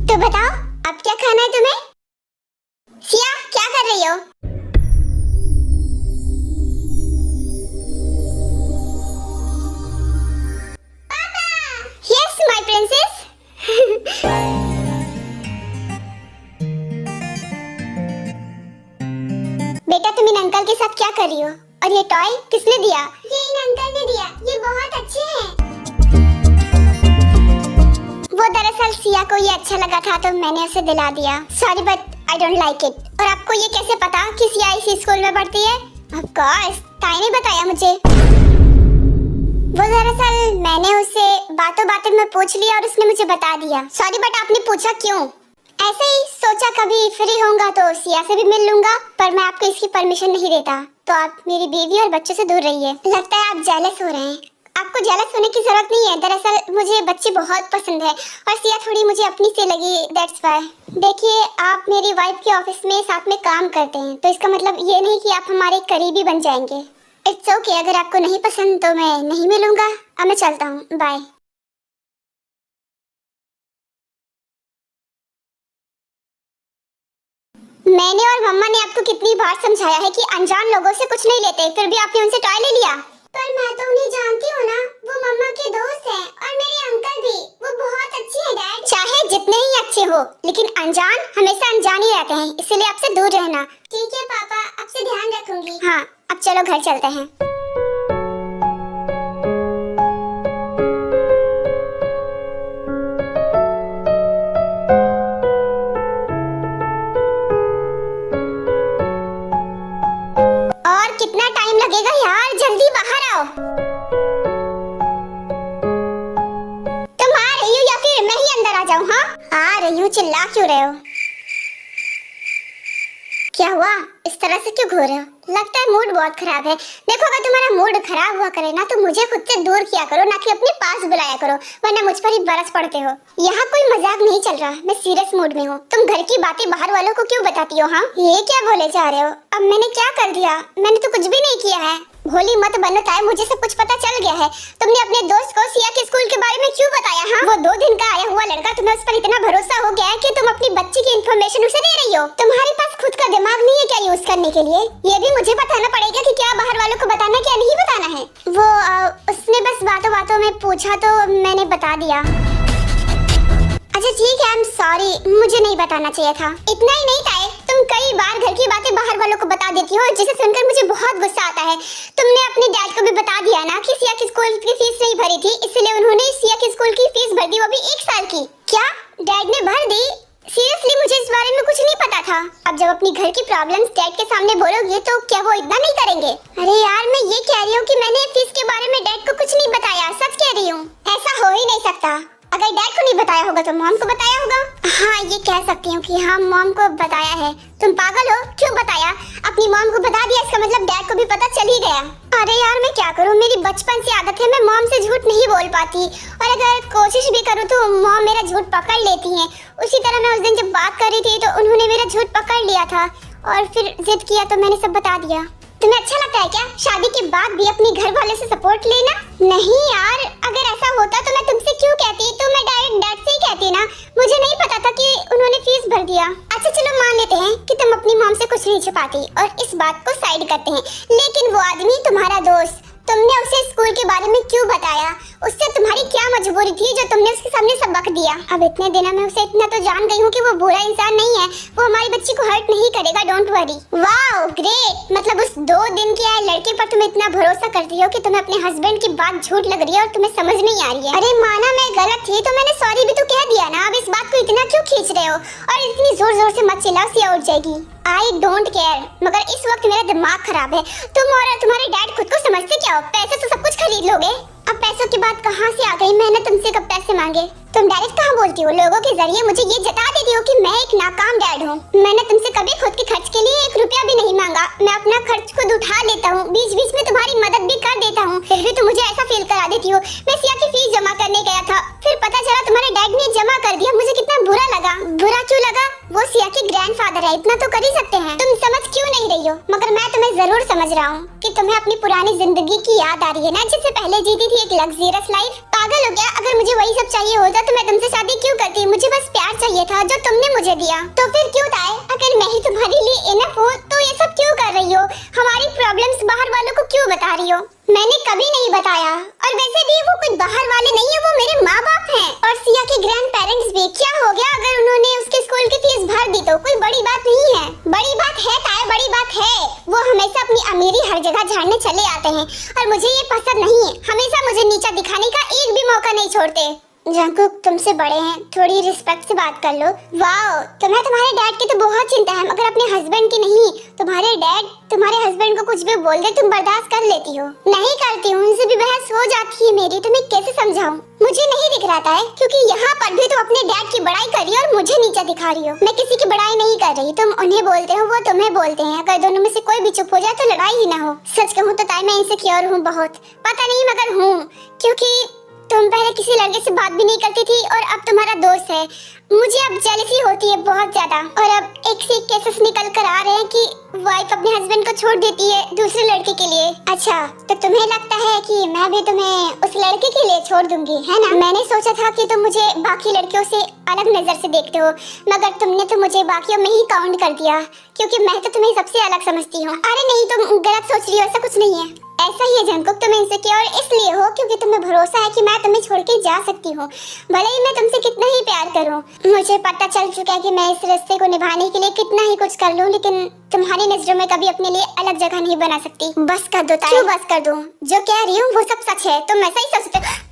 तो बताओ, अब क्या खाना है तुम्हें? सिया, क्या कर रही हो? पापा! Yes, my princess. बेटा, तुम इन अंकल के साथ क्या कर रही हो? और ये टॉय किसने दिया? ये इन अंकल ने दिया। ये बहुत अच्छे हैं। वो दरअसल सिया को ये अच्छा लगा था तो मैंने उसे दिला दिया। Sorry but I don't like it. और आपको ये कैसे पता कि सिया इसी स्कूल में पढ़ती है? ऑफ कोर्स, ताई ने बताया मुझे। वो दरअसल मैंने उससे बातों बातों में पूछ लिया और उसने मुझे बता दिया। सॉरी बट आपने पूछा क्यों? ऐसे ही सोचा कभी फ्री होऊंगा तो सिया से भी मिल लूंगा, पर मैं आपको इसकी परमिशन नहीं देता, तो आप मेरी बीवी और बच्चों से दूर रहिए। लगता है आप जेलस हो रहे हैं। आपको जेलस होने की जरूरत नहीं है, दरअसल मुझे बच्चे बहुत पसंद है और सिया थोड़ी मुझे अपनी से लगी, दैट्स व्हाई। देखिए आप मेरी वाइफ के ऑफिस में साथ में काम करते हैं, तो इसका मतलब ये नहीं कि आप हमारे करीबी बन जाएंगे। इट्स ओके, अगर आपको नहीं पसंद तो मैं नहीं मिलूंगा। अब मैं चलता हूँ, बाय। मैंने और मम्मा ने आपको कितनी बार समझाया है कि अनजान लोगों से कुछ नहीं लेते, फिर भी आपने उनसे टॉय ले लिया। पर मैं तो उन्हें जानती हूँ ना, वो मम्मा के दोस्त हैं और मेरे अंकल भी, वो बहुत अच्छे हैं डैड। चाहे जितने ही अच्छे हो, लेकिन अनजान हमेशा अनजान ही रहते हैं, इसलिए आपसे दूर रहना। ठीक है पापा, आपसे ध्यान रखूंगी। हाँ, अब चलो घर चलते हैं। कितना टाइम लगेगा यार, जल्दी बाहर आओ। तुम आ रही हो या फिर मैं ही अंदर आ जाऊं? हाँ आ रही हूँ, चिल्ला क्यों रहे हो? क्या हुआ, इस तरह से क्यों घूर रहे हो? लगता है मूड बहुत खराब है। देखो अगर तुम्हारा मूड खराब हुआ करे ना तो मुझे खुद से दूर किया करो, ना कि अपने पास बुलाया करो, वरना मुझ पर ही बरस पड़ते हो। यहाँ कोई मजाक नहीं चल रहा, मैं सीरियस मूड में हूँ। तुम घर की बातें बाहर वालों को क्यों बताती हो? हाँ ये क्या बोले जा रहे हो? अब मैंने क्या कर दिया? मैंने तो कुछ भी नहीं किया है। भोली मत बनो ताए, मुझे सब कुछ पता चल गया है। तुमने अपने दोस्त को सिया के स्कूल के बारे में क्यों बताया? हाँ वो 2 दिन का आया हुआ लड़का, तुम्हें उस पर इतना भरोसा हो गया है कि तुम अपनी बच्ची की इंफॉर्मेशन उसे दे रही हो। तुम्हारे पास खुद का दिमाग नहीं है क्या यूज करने के लिए? ये भी मुझे बताना पड़ेगा कि क्या बाहर वालों को बताना क्या नहीं बताना है। वो उसने बस बातों बातों में पूछा तो मैंने बता दिया। अच्छा ठीक है, आई एम सॉरी, मुझे नहीं बताना चाहिए था। इतना ही नहीं ताए, तुम कई बार घर की बातें बाहर वालों को बता देती हो, जिसे सुनकर मुझे बहुत गुस्सा आता है। तुमने अपने डैड को भी बता दिया ना कि सिया की स्कूल की फीस नहीं भरी थी, इसलिए उन्होंने सिया की स्कूल की फीस भर दी, वो भी 1 साल की। क्या डैड ने भर दी? सीरियसली मुझे इस बारे में कुछ नहीं पता था। अब जब अपनी घर की प्रॉब्लम्स डैड के सामने बोलोगे तो क्या वो इतना नहीं करेंगे? अरे यार मैं ये कह रही हूँ कि मैंने फीस के बारे में डैड को कुछ नहीं बताया, सच कह रही हूँ। ऐसा हो ही नहीं सकता। अगर डैड को नहीं बताया होगा तो मॉम को बताया होगा। हाँ ये कह सकती हूँ कि हाँ मॉम को बताया है। तुम पागल हो, क्यों बताया? अपनी मॉम को बता दिया, इसका मतलब डैड को भी पता चल ही गया। अरे यार मैं क्या करूँ, मेरी बचपन से आदत है, मैं मॉम से झूठ नहीं बोल पाती, और अगर कोशिश भी करूँ तो मॉम मेरा झूठ पकड़ लेती हैं। उसी तरह मैं उस दिन जब बात कर रही थी तो उन्होंने मेरा झूठ पकड़ लिया था और फिर जिद किया तो मैंने सब बता दिया। तुम्हें अच्छा लगता है क्या शादी के बाद भी अपने घर वाले से सपोर्ट लेना? नहीं यार, अगर ऐसा होता तो मैं तुमसे क्यों कहती, तो मैं डायरेक्ट डैड से ही कहती ना। मुझे नहीं पता था कि उन्होंने फीस भर दिया। अच्छा चलो मान लेते हैं कि तुम अपनी मॉम से कुछ नहीं छुपाती और इस बात को साइड करते हैं, लेकिन वो आदमी तुम्हारा दोस्त, तुमने उसे स्कूल के बारे में क्यों बताया? उससे तुम्हारी क्या मजबूरी थी जो तुमने उसके सामने सबक दिया? अब इतने दिनों में उसे इतना तो जान गई हूँ कि वो बुरा इंसान नहीं है, वो हमारी बच्ची को हर्ट नहीं करेगा, डोंट वरी। वाओ ग्रेट, मतलब उस 2 दिन के आए लड़के पर तुम इतना भरोसा करती हो कि तुम्हें अपने हस्बैंड की बात झूठ लग रही है और तुम्हें समझ नहीं आ रही है। अरे माना मैं गलत थी तो मैंने सॉरी भी तो कह दिया ना, अब इस बात को इतना क्यों खींच रहे हो? और इतनी जोर जोर से मत चिल्लाओ, सिया उठ जाएगी। आई डोंट केयर, मगर इस वक्त मेरा दिमाग खराब है। तुम और तुम्हारे डैड खुद को समझते क्या हो? पैसे तो सब कुछ खरीद लोगे। अब पैसों की बात कहाँ से आ गई? मैंने तुमसे कब पैसे मांगे? तुम डायरेक्ट कहाँ बोलती हो? लोगों के जरिए मुझे ये जता देती हो कि मैं एक नाकाम डैड हूँ। मैंने तुमसे कभी खुद के खर्च के लिए 1 रुपया भी नहीं मांगा। मैं अपना खर्च खुद उठा लेता हूँ, बीच बीच में तुम्हारी मदद भी कर देता हूँ, फिर भी तुम मुझे ऐसा फील करा देती हो। मैं सिया की फीस जमा करने गया था, फिर पता चला तुम्हारे डैड ने जमा कर दिया। मुझे कितना बुरा लगा। बुरा क्यों लगा? वो सिया के ग्रैंडफादर है, इतना तो कर ही सकते हैं। तुम समझ क्यों नहीं रही हो? मगर मैं तुम्हें जरूर समझ रहा हूँ कि तुम्हें अपनी पुरानी जिंदगी की याद आ रही है ना, जिससे पहले जीती थी एक लग्जरियस लाइफ। पागल हो क्या? अगर मुझे वही सब चाहिए होता तो मैं तुमसे शादी क्यों करती? मुझे बस प्यार चाहिए था जो तुमने मुझे दिया। तो फिर क्यों ताए? अगर मैं ही तुम्हारे लिए इनफ हूँ तो ये सब क्यों कर रही हो? हमारी प्रॉब्लम्स बाहर वालों को क्यों बता रही हो? मैंने कभी नहीं बताया, और वैसे भी वो कोई बाहर वाले नहीं है, वो मेरे माँ बाप हैं और सिया के ग्रैंड पेरेंट्स भी। क्या हो गया अगर उन्होंने उसके स्कूल की फीस भर दी तो? कोई बड़ी बात नहीं है। बड़ी बात है ताए, बड़ी बात है। वो हमेशा अपनी अमीरी हर जगह झाड़ने चले आते हैं और मुझे ये पसंद नहीं है। हमेशा मुझे नीचा दिखाने का एक भी मौका नहीं छोड़ते। जंकुक तुमसे बड़े हैं, थोड़ी रिस्पेक्ट से बात कर लो। वाओ, तुम्हें तुम्हारे डैड की तो बहुत चिंता है, मगर अपने हस्बैंड की नहीं। तुम्हारे डैड तुम्हारे हस्बैंड को कुछ भी बोल दे तुम बर्दाश्त कर लेती हो। नहीं करती हूँ, उनसे भी बहस हो जाती है मेरी। तुम्हें कैसे समझाऊं? मुझे नहीं दिख रहा है, क्योंकि यहाँ पर भी तुम अपने डैड की बड़ाई कर रही हो और मुझे नीचा दिखा रही हो। मैं किसी की बड़ाई नहीं कर रही, तुम उन्हें बोलते हो, वो तुम्हें बोलते हैं। अगर दोनों में से कोई भी चुप हो जाए तो लड़ाई ही ना हो। सच कहूँ तो ताई मैं इनसिक्योर हूँ बहुत, पता नहीं मगर हूँ, क्योंकि तुम पहले किसी लड़के से बात भी नहीं करती थी और अब तुम्हारा दोस्त है। मुझे अब जेलसी होती है बहुत ज्यादा, और अब एक से एक केसेस निकल कर आ रहे हैं कि वाइफ अपने हस्बैंड को छोड़ देती है दूसरे लड़के के लिए। अच्छा, तो तुम्हें लगता है कि मैं भी तुम्हें उस लड़के के लिए छोड़ दूंगी, है ना? मैंने सोचा था कि तुम मुझे बाकी लड़कियों से अलग नजर से देखते हो, मगर तुमने तो मुझे बाकियों में ही काउंट कर दिया, क्योंकि मैं तो तुम्हें सबसे अलग समझती हूँ। अरे नहीं, तुम गलत सोच रही हो, ऐसा कुछ नहीं है। ऐसा ही है जंकुक, तुम इनसिक्योर इसलिए हो क्योंकि तुम्हें भरोसा है कि मैं तुम्हें छोड़ के जा सकती हूँ, भले ही मैं तुमसे कितना ही प्यार करूँ। मुझे पता चल चुका है कि मैं इस रिश्ते को निभाने के लिए कितना ही कुछ कर लूँ, लेकिन तुम्हारी नजरों में कभी अपने लिए अलग जगह नहीं बना सकती। बस कर दो ताई। क्यों बस कर दूँ? जो कह रही हूँ वो सब सच है, तुम ऐसा ही सोचते।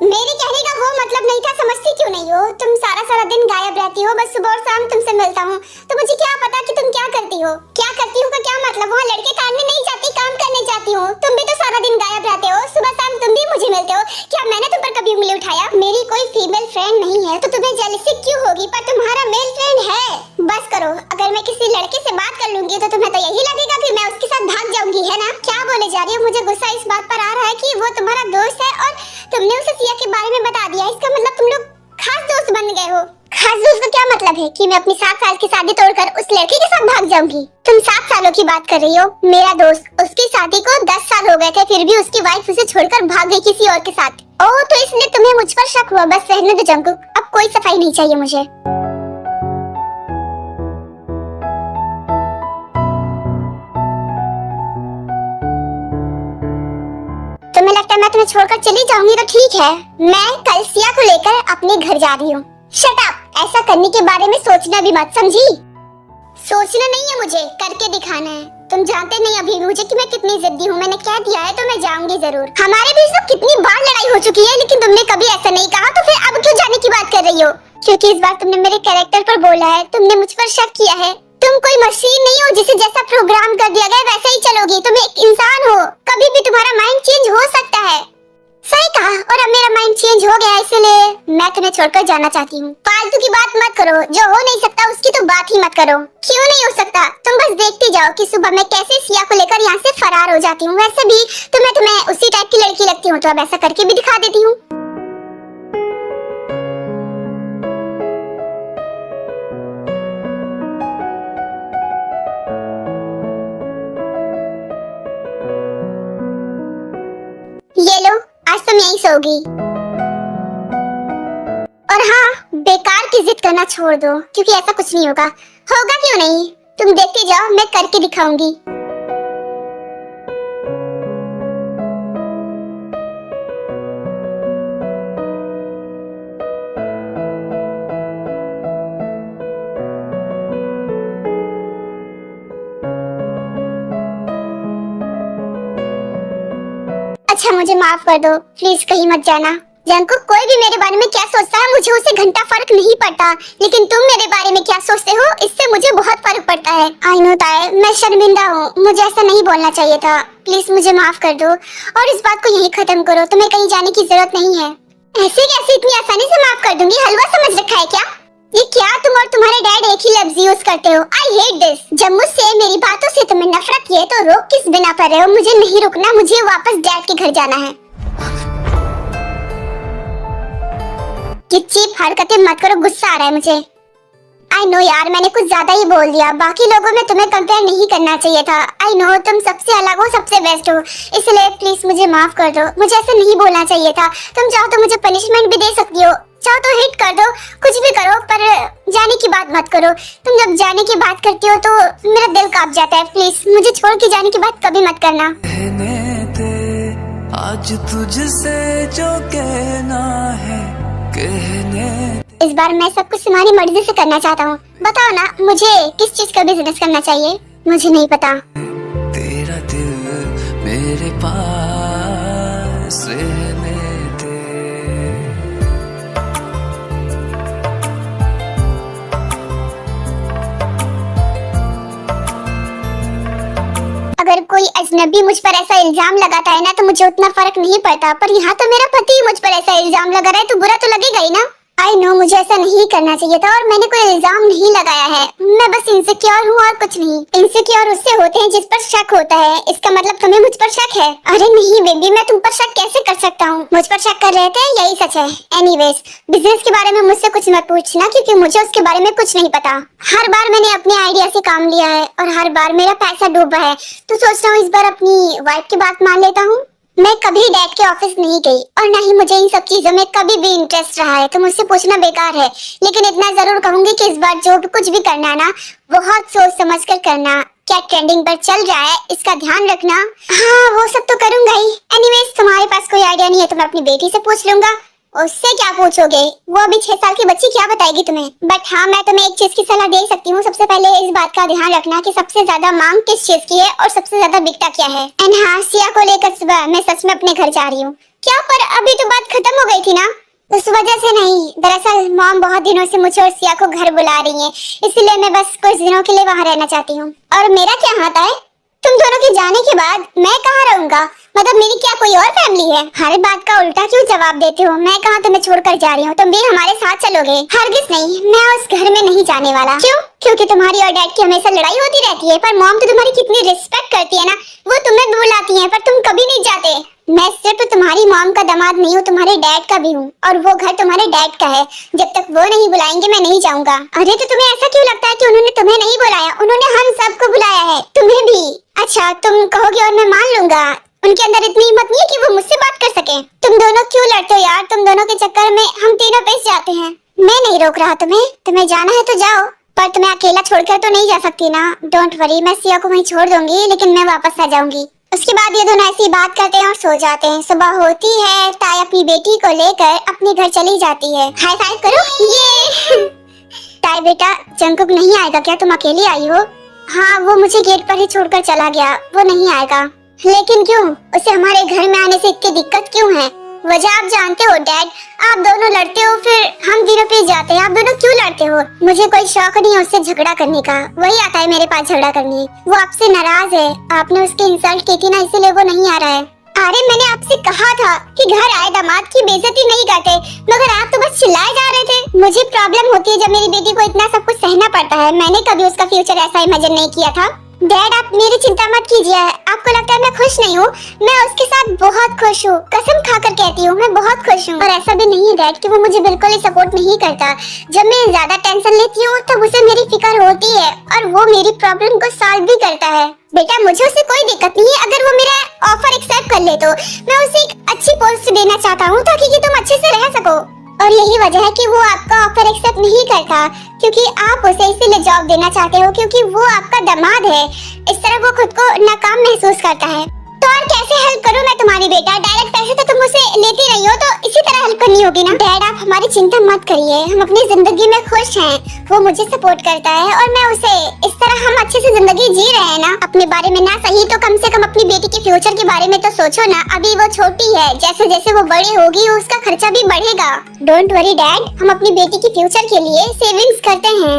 मेरे कहने का वो मतलब नहीं था, समझती क्यों नहीं हो? तुम सारा दिन गायब रहती हो, बस सुबह और शाम तुमसे मिलता हूँ, तो मुझे क्या पता कि तुम क्या करती हो। क्या करती हूँ का क्या मतलब? वहाँ लड़के ताड़ने नहीं जाती, काम करने जाती हूँ। तुम भी तो सारा दिन गायब रहते हो, सुबह शाम तुम भी मुझे मिलते हो। क्या मैंने तुम पर कभी उंगली उठाया? मेरी कोई फीमेल फ्रेंड नहीं है तो तुम्हें जेलसी क्यों होगी, पर तुम्हारा मेल फ्रेंड है। बस करो, अगर मैं किसी लड़के से बात कर लूंगी तो तुम्हें तो यही लगेगा कि मैं उसके साथ भाग जाऊंगी, है ना? क्या बोले जा रही हो? मुझे गुस्सा इस बात पर आ रहा है कि वो तुम्हारा दोस्त है और तुमने उसे सिया के बारे में बता दिया। इसका मतलब तुम लोग खास दोस्त बन गए हो। खास दोस्त का क्या मतलब है कि मैं अपनी 7 साल की शादी तोड़कर उस लड़के के साथ भाग जाऊंगी? तुम 7 सालों की बात कर रही हो। मेरा दोस्त, उसकी शादी को 10 साल हो गए थे, फिर भी उसकी वाइफ उसे छोड़कर भाग गई किसी और के साथ। ओह, तो इसलिए तुम्हें मुझ पर शक हुआ। बस रहने दो जंकुक, अब कोई सफाई नहीं चाहिए मुझे। तुम्हें लगता है मैं तुम्हें छोड़कर चली जाऊंगी तो ठीक है। मैं कल सिया को लेकर अपने घर जा रही हूँ। Shut up! ऐसा करने के बारे में सोचना भी मत, समझी? सोचना नहीं है मुझे, करके दिखाना है। तुम जानते नहीं अभी मुझे कि मैं कितनी जिद्दी हूँ। मैंने कह दिया है तो मैं जाऊंगी जरूर। हमारे बीच तो कितनी बार लड़ाई हो चुकी है, लेकिन तुमने कभी ऐसा नहीं कहा, तो फिर अब क्यों जाने की बात कर रही हो? क्योंकि इस बार तुमने मेरे कैरेक्टर पर बोला है, तुमने मुझ पर शक किया है। तुम कोई मशीन नहीं हो जिसे जैसा प्रोग्राम कर दिया गया वैसा ही चलोगी। तुम एक इंसान हो, कभी भी तुम्हारा माइंड चेंज हो सकता है। सही कहा, और अब मेरा माइंड चेंज हो गया, इसलिए मैं तुम्हें छोड़कर जाना चाहती हूँ। फालतू की बात मत करो, जो हो नहीं सकता उसकी तो बात ही मत करो। क्यों नहीं हो सकता? तुम बस देखती जाओ कि सुबह मैं कैसे सिया को लेकर यहाँ से फरार हो जाती हूँ। वैसे भी तुम्हें उसी टाइप की लड़की लगती हूँ, तो अब ऐसा करके भी दिखा देती हूँ। ये लो, आज तुम यहीं सोगी। और हाँ, बेकार की जिद करना छोड़ दो, क्योंकि ऐसा कुछ नहीं होगा। होगा क्यों नहीं? तुम देखते जाओ, मैं करके दिखाऊंगी। अच्छा, मुझे माफ कर दो, प्लीज कहीं मत जाना। जंकुक, कोई भी मेरे बारे में क्या सोचता है मुझे उससे घंटा फर्क नहीं पड़ता, लेकिन तुम मेरे बारे में क्या सोचते हो इससे मुझे बहुत फर्क पड़ता है। आई नो ताए, मैं शर्मिंदा हूँ, मुझे ऐसा नहीं बोलना चाहिए था। प्लीज मुझे माफ कर दो और इस बात को यहीं खत्म करो। तुम्हें कहीं जाने की जरूरत नहीं है। ऐसे कैसे इतनी आसानी से माफ कर दूंगी? हलवा समझ रखा है क्या? ये क्या तुम और तुम्हारे डैड एक ही लफ्ज यूज करते हो? I hate this. जब मुझसे मेरी बातों से तुम्हें नफरत है तो रोक किस बिना पर रहे हो? मुझे नहीं रुकना, मुझे वापस डैड के घर जाना है। ये चीप हरकतें मत करो, गुस्सा आ रहा है मुझे। आई नो यार, मैंने कुछ ज्यादा ही बोल दिया। बाकी लोगों में तुम्हें कंपेयर नहीं करना चाहिए था। आई नो तुम सबसे अलग हो, सबसे बेस्ट हो, इसलिए प्लीज मुझे माफ कर दो। मुझे ऐसा नहीं बोलना चाहिए था। तुम चाहो तो मुझे पनिशमेंट भी दे सकती हो, चाहो तो हिट कर दो, कुछ भी करो, पर जाने की बात मत करो। तुम जब जाने की बात करती हो तो मेरा दिल कांप जाता है। प्लीज मुझे छोड़ के जाने की बात कभी मत करना। आज तुझसे जो कहना है कहने। इस बार मैं सब कुछ तुम्हारी मर्जी से करना चाहता हूँ। बताओ ना, मुझे किस चीज का बिजनेस करना चाहिए? मुझे नहीं पता। तेरा दिल तेरे पास रहने दे। अगर कोई अजनबी मुझ पर ऐसा इल्जाम लगाता है ना तो मुझे उतना फर्क नहीं पड़ता, पर यहाँ तो मेरा पति मुझ पर ऐसा इल्जाम लगा रहा है तो बुरा तो लगेगा ही ना। आई नो मुझे ऐसा नहीं करना चाहिए था और मैंने कोई इल्जाम नहीं लगाया है। मैं बस इनसिक्योर हूँ और कुछ नहीं। इनसिक्योर उससे होते हैं जिस पर शक होता है। इसका मतलब तुम्हें मुझ पर शक है? अरे नहीं बेबी, मैं तुम पर शक कैसे कर सकता हूँ? मुझ पर शक कर रहे थे, यही सच है। एनीवेज, बिजनेस के बारे में मुझसे कुछ मत पूछना क्योंकि मुझे उसके बारे में कुछ नहीं पता। हर बार मैंने अपने आइडिया से काम लिया है और हर बार मेरा पैसा डूबा है, तो सोच रहा हूँ इस बार अपनी वाइफ की बात मान लेता हूँ। मैं कभी डैड के ऑफिस नहीं गई और ना ही मुझे इन सब चीजों में कभी भी इंटरेस्ट रहा है, तो मुझसे पूछना बेकार है। लेकिन इतना जरूर कहूंगी कि इस बार जो भी कुछ भी करना है ना, बहुत सोच समझ कर करना। क्या ट्रेंडिंग पर चल रहा है इसका ध्यान रखना। हाँ वो सब तो करूंगा ही। एनीवेज, तुम्हारे पास कोई आइडिया नहीं है तो मैं अपनी बेटी से पूछ लूंगा। उससे क्या पूछोगे? वो अभी 6 साल की बच्ची क्या बताएगी तुम्हें? बट हाँ, मैं तुम्हें एक चीज की सलाह दे सकती हूँ। सबसे पहले इस बात का ध्यान रखना कि सबसे ज्यादा मांग किस चीज की है और सबसे ज्यादा बिकता क्या है। एंड हाँ, सिया को लेकर सुबह मैं सच में अपने घर जा रही हूँ। क्या? पर अभी तो बात खत्म हो गई थी ना। उस वजह से नहीं, दरअसल मॉम बहुत दिनों से मुझे और सिया को घर बुला रही है, इसलिए मैं बस कुछ दिनों के लिए वहाँ रहना चाहती हूँ। और मेरा क्या हाथ है? तुम दोनों के जाने के बाद मैं कहाँ रहूंगा? मतलब मेरी क्या कोई और फैमिली है? हर बात का उल्टा क्यों जवाब देते हो? मैं कहाँ तुम्हें छोड़कर जा रही हूँ, तुम भी हमारे साथ चलोगे? हरगिज नहीं, मैं उस घर में नहीं जाने वाला। क्यों? क्योंकि तुम्हारी और डैड की हमेशा लड़ाई होती रहती है, पर मॉम तो तुम्हारी कितनी रिस्पेक्ट करती है ना। वो तुम्हें भी बुलाती है पर तुम कभी नहीं जाते। मैं सिर्फ तुम्हारी मॉम का दामाद नहीं हूँ, तुम्हारे डैड का भी हूँ, और वो घर तुम्हारे डैड का है। जब तक वो नहीं बुलाएंगे मैं नहीं जाऊंगा। अरे तो तुम्हें ऐसा क्यों लगता है कि उन्होंने तुम्हें नहीं बुलाया? उन्होंने हम सबको बुलाया है, तुम्हें भी। अच्छा, तुम कहोगे और मैं मान लूंगा। उनके अंदर इतनी हिम्मत नहीं है कि वो मुझसे बात कर सके। तुम दोनों क्यों लड़ते हो यार? तुम दोनों के चक्कर में हम तीनों पिस जाते हैं। मैं नहीं रोक रहा तुम्हें, तुम्हें जाना है तो जाओ, पर तुम्हें अकेला छोड़कर तो नहीं जा सकती ना। डोंट वरी, मैं सिया को वहीं छोड़ दूंगी, लेकिन मैं वापस आ जाऊंगी। उसके बाद ये दोनों ऐसी बात करते हैं और सो जाते हैं। सुबह होती है, ताई अपनी बेटी को लेकर अपने घर चली जाती है। हाई फाइव करो। ये ताई बेटा, जंकुक नहीं आएगा क्या? तुम अकेली आई हो? हाँ, वो मुझे गेट पर ही छोड़कर चला गया, वो नहीं आएगा। लेकिन क्यों? उसे हमारे घर में आने से इतनी दिक्कत क्यों है? वजह आप जानते हो डैड, आप दोनों लड़ते हो फिर हम तीनों पे जाते हैं। आप दोनों क्यों लड़ते हो? मुझे कोई शौक नहीं है उससे झगड़ा करने का, वही आता है मेरे पास झगड़ा करने। वो आपसे नाराज है, आपने उसकी इंसल्ट की थी ना, इसीलिए वो नहीं आ रहा है। अरे मैंने आपसे कहा था कि घर आए दामाद की बेइज्जती नहीं करते, मगर आप तो बस चिल्लाए जा रहे थे। मुझे प्रॉब्लम होती है जब मेरी बेटी को इतना सब कुछ सहना पड़ता है। मैंने कभी उसका फ्यूचर ऐसा इमेजिन नहीं किया था। डैड, आप मेरी चिंता मत कीजिए। आपको लगता है मैं खुश नहीं हूँ? मैं उसके साथ बहुत खुश हूँ, कसम खाकर कहती हूँ, मैं बहुत खुश हूँ। और ऐसा भी नहीं है डैड कि वो मुझे बिल्कुल ही सपोर्ट नहीं करता। जब मैं ज्यादा टेंशन लेती हूँ तब उसे मेरी फिक्र होती है और वो मेरी प्रॉब्लम को सॉल्व भी करता है। बेटा, मुझे उससे कोई दिक्कत नहीं है, अगर वो मेरा ऑफर एक्सेप्ट कर ले तो मैं उसे एक अच्छी पोस्ट देना चाहता हूँ ताकि कि तुम अच्छे से रह सको। और यही वजह है कि वो आपका ऑफर एक्सेप्ट नहीं करता, क्योंकि आप उसे इसीलिए जॉब देना चाहते हो क्योंकि वो आपका दामाद है। इस तरह वो खुद को नाकाम महसूस करता है। तो और कैसे हेल्प करूं मैं तुम्हारी बेटा? डायरेक्ट पैसे तो तुम मुझसे लेती रही हो, तो इसी तरह हेल्प करनी होगी ना। डैड, आप हमारी चिंता मत करिए, हम अपनी जिंदगी में खुश हैं। वो मुझे सपोर्ट करता है और मैं उसे। इस तरह हम अच्छे से जिंदगी जी रहे हैं ना। अपने बारे में ना सही तो कम से कम अपनी बेटी के फ्यूचर के बारे में तो सोचो ना। अभी वो छोटी है, जैसे जैसे वो बड़ी होगी उसका खर्चा भी बढ़ेगा। डोंट वरी डैड, हम अपनी बेटी के फ्यूचर के लिए सेविंग्स करते हैं।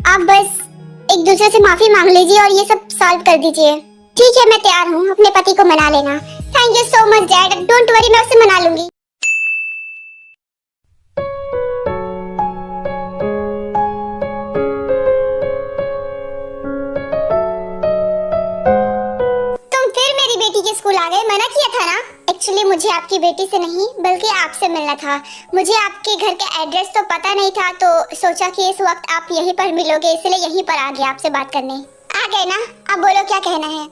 आप बस एक दूसरे से माफी मांग लीजिए और ये सब सॉल्व कर दीजिए। ठीक है, मैं तैयार हूँ, अपने पति को मना लेना। Thank you so much dad, don't worry, मैं उसे मना लूंगी। तुम फिर मेरी बेटी के स्कूल आ गए? मना किया था ना। एक्चुअली मुझे आपकी बेटी से नहीं बल्कि आपसे मिलना था। मुझे आपके घर का एड्रेस तो पता नहीं था, तो सोचा कि इस वक्त आप यहीं पर मिलोगे, इसलिए यहीं पर आ गया आपसे बात करने। आ गए ना? अब बोलो क्या कहना है।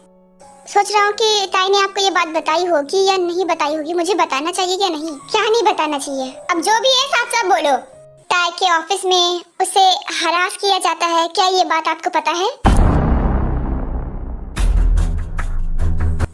सोच रहा हूँ कि ताई ने आपको ये बात बताई होगी या नहीं बताई होगी, मुझे बताना चाहिए या नहीं? क्या नहीं बताना चाहिए? अब जो भी है साफ साफ बोलो। ताई के ऑफिस में उसे हरास किया जाता है, क्या ये बात आपको पता है?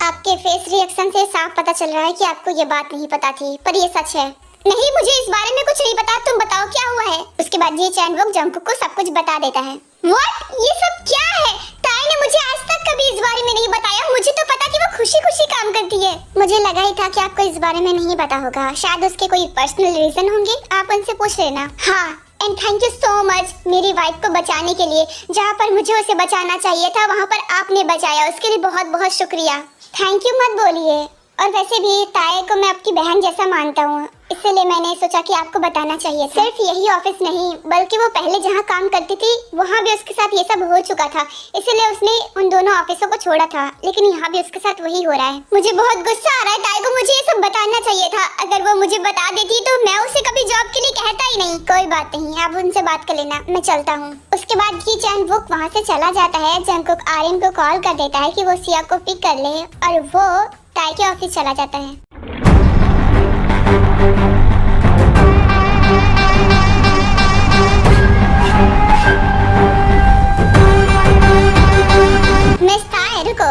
आपके फेस रिएक्शन से साफ पता चल रहा है कि आपको ये बात नहीं पता थी, पर ये सच है। नहीं, मुझे इस बारे में कुछ नहीं पता, तुम बताओ क्या हुआ है। उसके बाद ये चैनवुक जंगकुक को सब कुछ बता देता है। व्हाट? ये सब क्या है? ताई ने मुझे आज तक कभी इस बारे में नहीं बताया। मुझे तो पता कि वो खुशी-खुशी काम करती है। मुझे लगा ही था कि आपको इस बारे में नहीं पता होगा। शायद उसके कोई पर्सनल रीजन होंगे, आप उनसे पूछ लेना। हाँ, and thank you so much मेरी वाइफ को बचाने के लिए। जहाँ पर मुझे उसे बचाना चाहिए था वहाँ पर आपने बचाया, उसके लिए बहुत बहुत शुक्रिया। थैंक यू मत बोलिए। और वैसे भी ताए को मैं आपकी बहन जैसा मानता हूँ, इसलिए मैंने सोचा कि आपको बताना चाहिए। सिर्फ यही ऑफिस नहीं बल्कि वो पहले जहाँ काम करती थी वहाँ भी उसके साथ ये सब हो चुका था, इसलिए उसने उन दोनों ऑफिसों को छोड़ा था। लेकिन यहाँ भी उसके साथ वही हो रहा है। मुझे बहुत गुस्सा आ रहा है। ताए को मुझे ये सब बताना चाहिए था। अगर वो मुझे बता देती तो मैं उसे कभी जॉब के लिए कहता ही नहीं। कोई बात नहीं, आप उनसे बात कर लेना, मैं चलता हूँ। उसके बाद ये चैनवुक वहाँ से चला जाता है। जंगकुक आर्यन को कॉल कर देता है कि वो सिया को पिक कर ले और वो ताई के ऑफिस चला जाता है। मिस ताई रुको।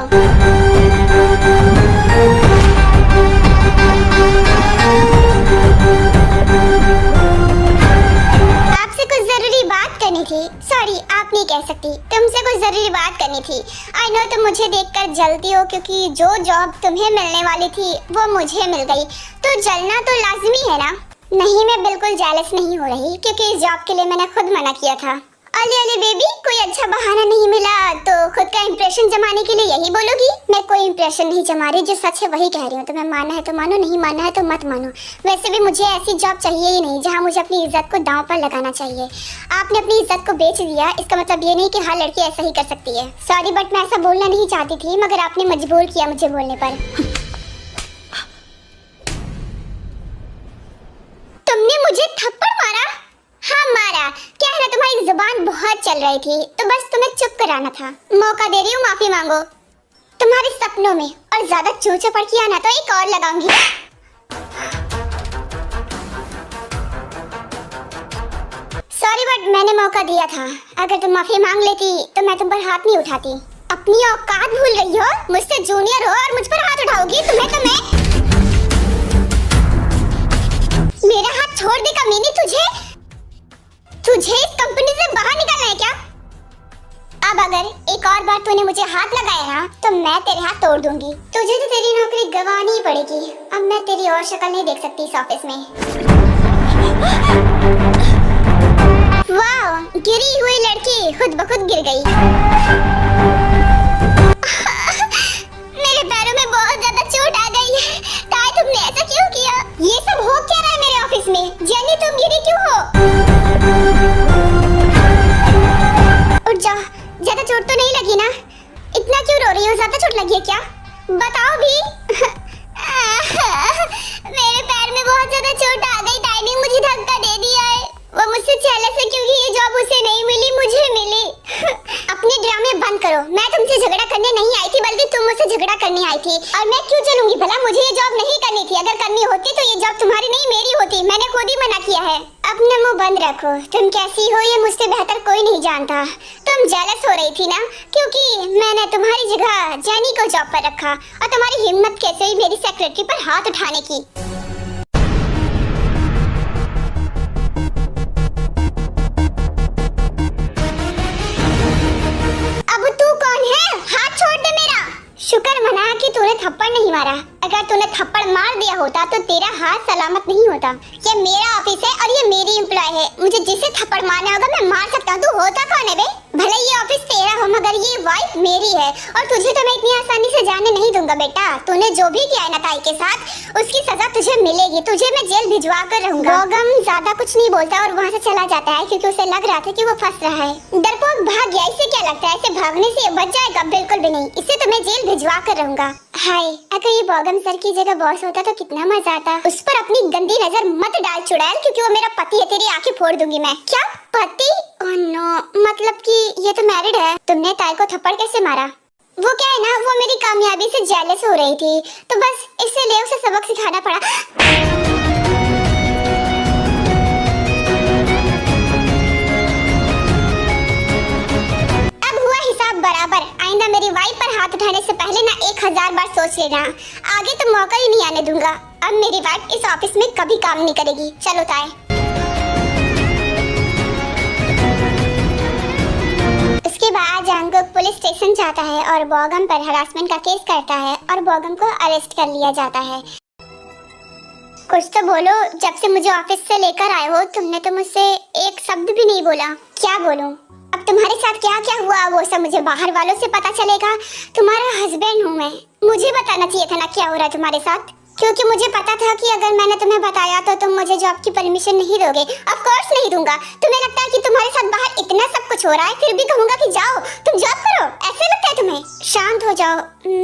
आपसे कुछ जरूरी बात करनी थी। सॉरी, आप नहीं कह सकती, तुमसे कुछ जरूरी बात करनी थी। आई नो तुम मुझे देखकर जलती हो क्योंकि जो जॉब तुम्हें मिलने वाली थी वो मुझे मिल गई, तो जलना तो लाजमी है ना। नहीं, मैं बिल्कुल जेलस नहीं हो रही क्योंकि इस जॉब के लिए मैंने खुद मना किया था। अले अले बेबी, कोई अच्छा बहाना नहीं मिला तो खुद का इंप्रेशन जमाने के लिए यही बोलोगी? मैं कोई इंप्रेशन नहीं जमा रही, जो सच है वही कह रही हूँ। तुम्हें मानना है तो मानो, नहीं मानना है तो मत मानो। वैसे भी मुझे ऐसी जॉब चाहिए ही नहीं जहाँ मुझे अपनी इज्जत को दांव पर लगाना चाहिए। आपने अपनी इज्जत को बेच दिया, इसका मतलब ये नहीं कि हर लड़की ऐसा ही कर सकती है। सॉरी बट मैं ऐसा बोलना नहीं चाहती थी, मगर आपने मजबूर किया मुझे बोलने पर। तुमने मुझे थप्पड़ मारा? हाँ मारा। क्या है ना, तुम्हारी जुबान बहुत चल रही थी तो बस तुम्हें चुप कराना था। मौका दे रही हूँ, माफी मांगो। तुम्हारे सपनों में और ज्यादा चूचो पड़ किया ना तो एक और लगाऊंगी। सॉरी बट मैंने मौका दिया था। अगर तुम माफी मांग लेती तो मैं तुम पर हाथ नहीं उठाती। अपनी औकात भूल गई हो, मुझसे जूनियर हो और मुझ पर हाथ उठाओगी? तुम्हें मेरा हाथ छोड़ दे कमीनी। तुझे इस कंपनी से बाहर निकलना है क्या? अब अगर एक और बार तूने मुझे हाथ लगाया ना तो मैं तेरे हाथ तोड़ दूंगी। तुझे तो तेरी नौकरी गंवानी ही पड़ेगी। अब मैं तेरी और शक्ल नहीं देख सकती इस ऑफिस में। वाह, गिरी हुई लड़की खुद ब खुद गिर गई। मेरे पैरों में बहुत ज्यादा चोट आ गई है। ताई तुमने ऐसा क्यों किया? ये सब हो क्या रहा है मेरे ऑफिस में? जेनी तुम गिरी क्यों हो? उठ जाओ, ज्यादा चोट तो नहीं लगी ना? इतना क्यों रो रही हो? ज्यादा चोट लगी है क्या? बताओ भी। मेरे पैर में बहुत ज्यादा चोट आ गई। ताई ने मुझे धक्का दे दिया है। वो मुझसे जेलस है क्योंकि ये जॉब उसे नहीं मिली, मुझे मिली। अपने ड्रामे बंद करो। मैं तुमसे झगड़ा करने नहीं आई थी बल्कि तुम मुझसे झगड़ा करने आई थी। और मैं क्यों चलूंगी भला? मुझे ये जॉब नहीं करनी थी। अगर करनी होती तो ये जॉब तुम्हारी नहीं मेरी होती। मैंने खुद ही मना किया है। अपना मुंह बंद रखो। तुम कैसी हो ये मुझसे बेहतर कोई नहीं जानता। तुम जेलस हो रही थी ना क्योंकि मैंने तुम्हारी जगह जेनी को जॉब पर रखा और तुम्हारी हिम्मत कैसे हुई मेरी सेक्रेटरी पर हाथ उठाने की? अब तू कौन है? हाथ छोड़ दे मेरा। शुक्र मना कि तूने थप्पड़ नहीं मारा। अगर तूने थप्पड़ मार दिया होता तो तेरा हाथ सलामत नहीं होता। ये मेरा ऑफिस है और ये मेरी एम्प्लॉय है। मुझे जिसे थप्पड़ मारना होगा मैं मार सकता हूँ। तू होता कौन है बे? भले ये ऑफिस तेरा हो मगर ये वाइफ मेरी है और तुझे तो मैं इतनी आसानी से जाने नहीं दूंगा बेटा। तूने जो भी किया है ना ताई के साथ उसकी सजा तुझे मिलेगी। तुझे मैं जेल भिजवा कर रहूंगा। गौगम ज्यादा कुछ नहीं बोलता और वहाँ से चला जाता है क्योंकि उसे लग रहा था कि वो फंस रहा है। डरपोक भाग गया। इसे क्या लगता है इसे भागने से बच जाएगा? बिल्कुल भी नहीं। इसे तो मैं जेल भिजवा कर रहूंगा। हाय, अगर ये बॉगम सर की जगह बॉस होता तो कितना मजा आता। उस पर अपनी गंदी नजर मत डाल चुड़ैल क्योंकि वो मेरा पति है। तेरी आंखें फोड़ दूंगी मैं। क्या पति? ओह नो, मतलब कि ये तो मैरिड है। तुमने ताई को थप्पड़ कैसे मारा? वो क्या है ना, वो मेरी कामयाबी से जेलस हो रही थी तो बस इसलिए उसे सबक सिखाना पड़ा। अब हुआ हिसाब बराबर। आइंदा मेरी वाइफ पर हाथ उठाने से पहले ना 1000 बार सोच लेना। आगे तो मौका ही नहीं आने दूंगा। अब मेरी वाइफ इस ऑफिस में कभी काम नहीं करेगी। चलो ताए। उसके बाद जंगकुक पुलिस स्टेशन जाता है और बॉगम पर हरासमेंट का केस करता है और बॉगम को अरेस्ट कर लिया जाता है। कुछ तो बोलो, जब से मुझे ऑफिस से लेकर आए हो तुमने तो मुझसे एक शब्द भी नहीं बोला। क्या बोलूं? अब तुम्हारे साथ क्या क्या हुआ वो सब मुझे बाहर वालों से पता चलेगा। तुम्हारा हस्बैंड हूँ मैं, मुझे बताना चाहिए था ना क्या हो रहा है तुम्हारे साथ, क्योंकि मुझे पता था कि अगर मैंने तुम्हें बताया तो तुम मुझे जॉब की परमिशन नहीं दोगे। ऑफ कोर्स नहीं दूंगा। तुम्हें लगता है कि तुम्हारे साथ बाहर इतना सब कुछ हो रहा है फिर भी कहूंगा कि जाओ तुम जॉब करो, ऐसे लगता है तुम्हें? शांत हो जाओ।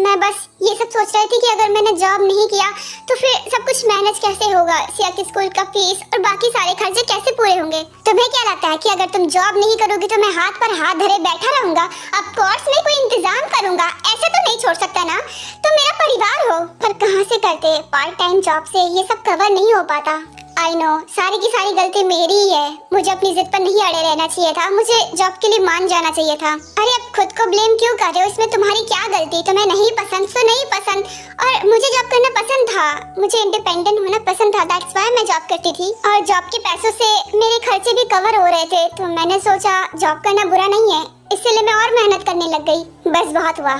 मैं बस ये सब सोच रही थी कि अगर मैंने जॉब नहीं किया तो फिर सब कुछ मैनेज कैसे होगा, सिया के स्कूल का फीस और बाकी सारे खर्चे कैसे पूरे होंगे। तुम्हें क्या लगता है कि अगर तुम जॉब नहीं करोगी तो मैं हाथ पर हाथ धरे बैठा रहूंगा? ऑफ कोर्स मैं कोई इंतजाम करूंगा, ऐसे तो नहीं छोड़ सकता ना। तुम मेरा परिवार हो। पर कहाँ से करते, पार्ट टाइम जॉब से ये सब कवर नहीं हो पाता। आई नो सारी की सारी गलती मेरी ही है। मुझे अपनी जिद पर नहीं अड़े रहना चाहिए था, मुझे जॉब के लिए मान जाना चाहिए था। अरे अब खुद को ब्लेम क्यों कर रहे हो? इसमें तुम्हारी क्या गलती? तुम्हें नहीं पसंद तो नहीं पसंद, और मुझे जॉब करना पसंद था, मुझे इंडिपेंडेंट होना पसंद था। दैट्स व्हाई मैं जॉब करती थी और जॉब के पैसों से मेरे खर्चे भी कवर हो रहे थे। तो मैंने सोचा जॉब करना बुरा नहीं है, इसलिए मैं और मेहनत करने लग गई। बस बहुत हुआ।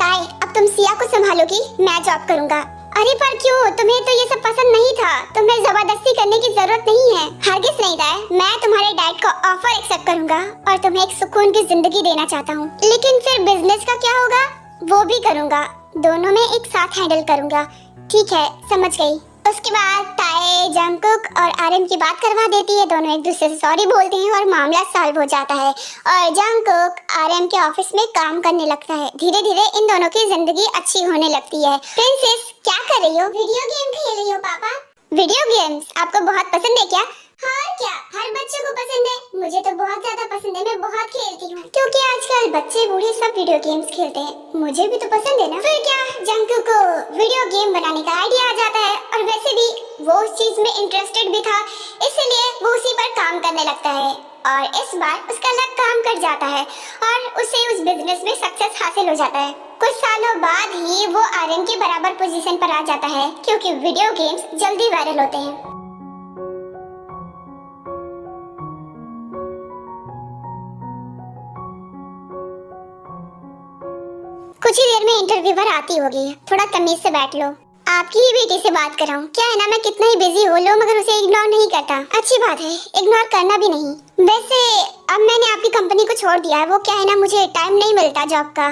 ताई अब तुम सिया को संभालोगी, मैं जॉब करूंगा। अरे पर क्यों? तुम्हें तो ये सब पसंद नहीं था, तुम्हें जबरदस्ती करने की जरूरत नहीं है। हरगिज नहीं था। मैं तुम्हारे डैड का ऑफर एक्सेप्ट करूंगा और तुम्हें एक सुकून की जिंदगी देना चाहता हूँ। लेकिन फिर बिजनेस का क्या होगा? वो भी करूंगा, दोनों में एक साथ हैंडल करूंगा। ठीक है, समझ गई। उसके बाद ताए जंगकुक और आर्यन की बात करवा देती है। दोनों एक दूसरे से सॉरी बोलते हैं और मामला सॉल्व हो जाता है और जंगकुक आर्यन के ऑफिस में काम करने लगता है। धीरे धीरे इन दोनों की जिंदगी अच्छी होने लगती है। प्रिंसेस क्या कर रही हो? वीडियो गेम खेल रही हो पापा। वीडियो गेम्स आपको बहुत पसंद है क्या? हाँ क्या, हर बच्चे को पसंद है। मुझे तो बहुत ज्यादा पसंद है, मैं बहुत खेलती हूँ क्योंकि आजकल बच्चे बूढ़े सब वीडियो गेम्स खेलते हैं। मुझे भी तो पसंद है ना। फिर क्या, जंगकुक को वीडियो गेम बनाने का आइडिया आ जाता है और वैसे भी वो उस चीज में इंटरेस्टेड भी था, इसलिए वो उसी पर काम करने लगता है और इस बार उसका लक काम कर जाता है और उसे उस बिजनेस में सक्सेस हासिल हो जाता है। कुछ सालों बाद ही वो आर्यन के बराबर पोजीशन पर आ जाता है क्योंकि वीडियो गेम्स जल्दी वायरल होते हैं। कुछ ही देर में इंटरव्यूअर आती होगी, थोड़ा तमीज से बैठ लो। आपकी ही बेटी से बात कर रहा हूँ। क्या है ना, मैं कितना ही बिजी हो लो मगर उसे इग्नोर नहीं करता। अच्छी बात है, इग्नोर करना भी नहीं। वैसे अब मैंने आपकी कंपनी को छोड़ दिया है, वो क्या है ना मुझे टाइम नहीं मिलता जॉब का।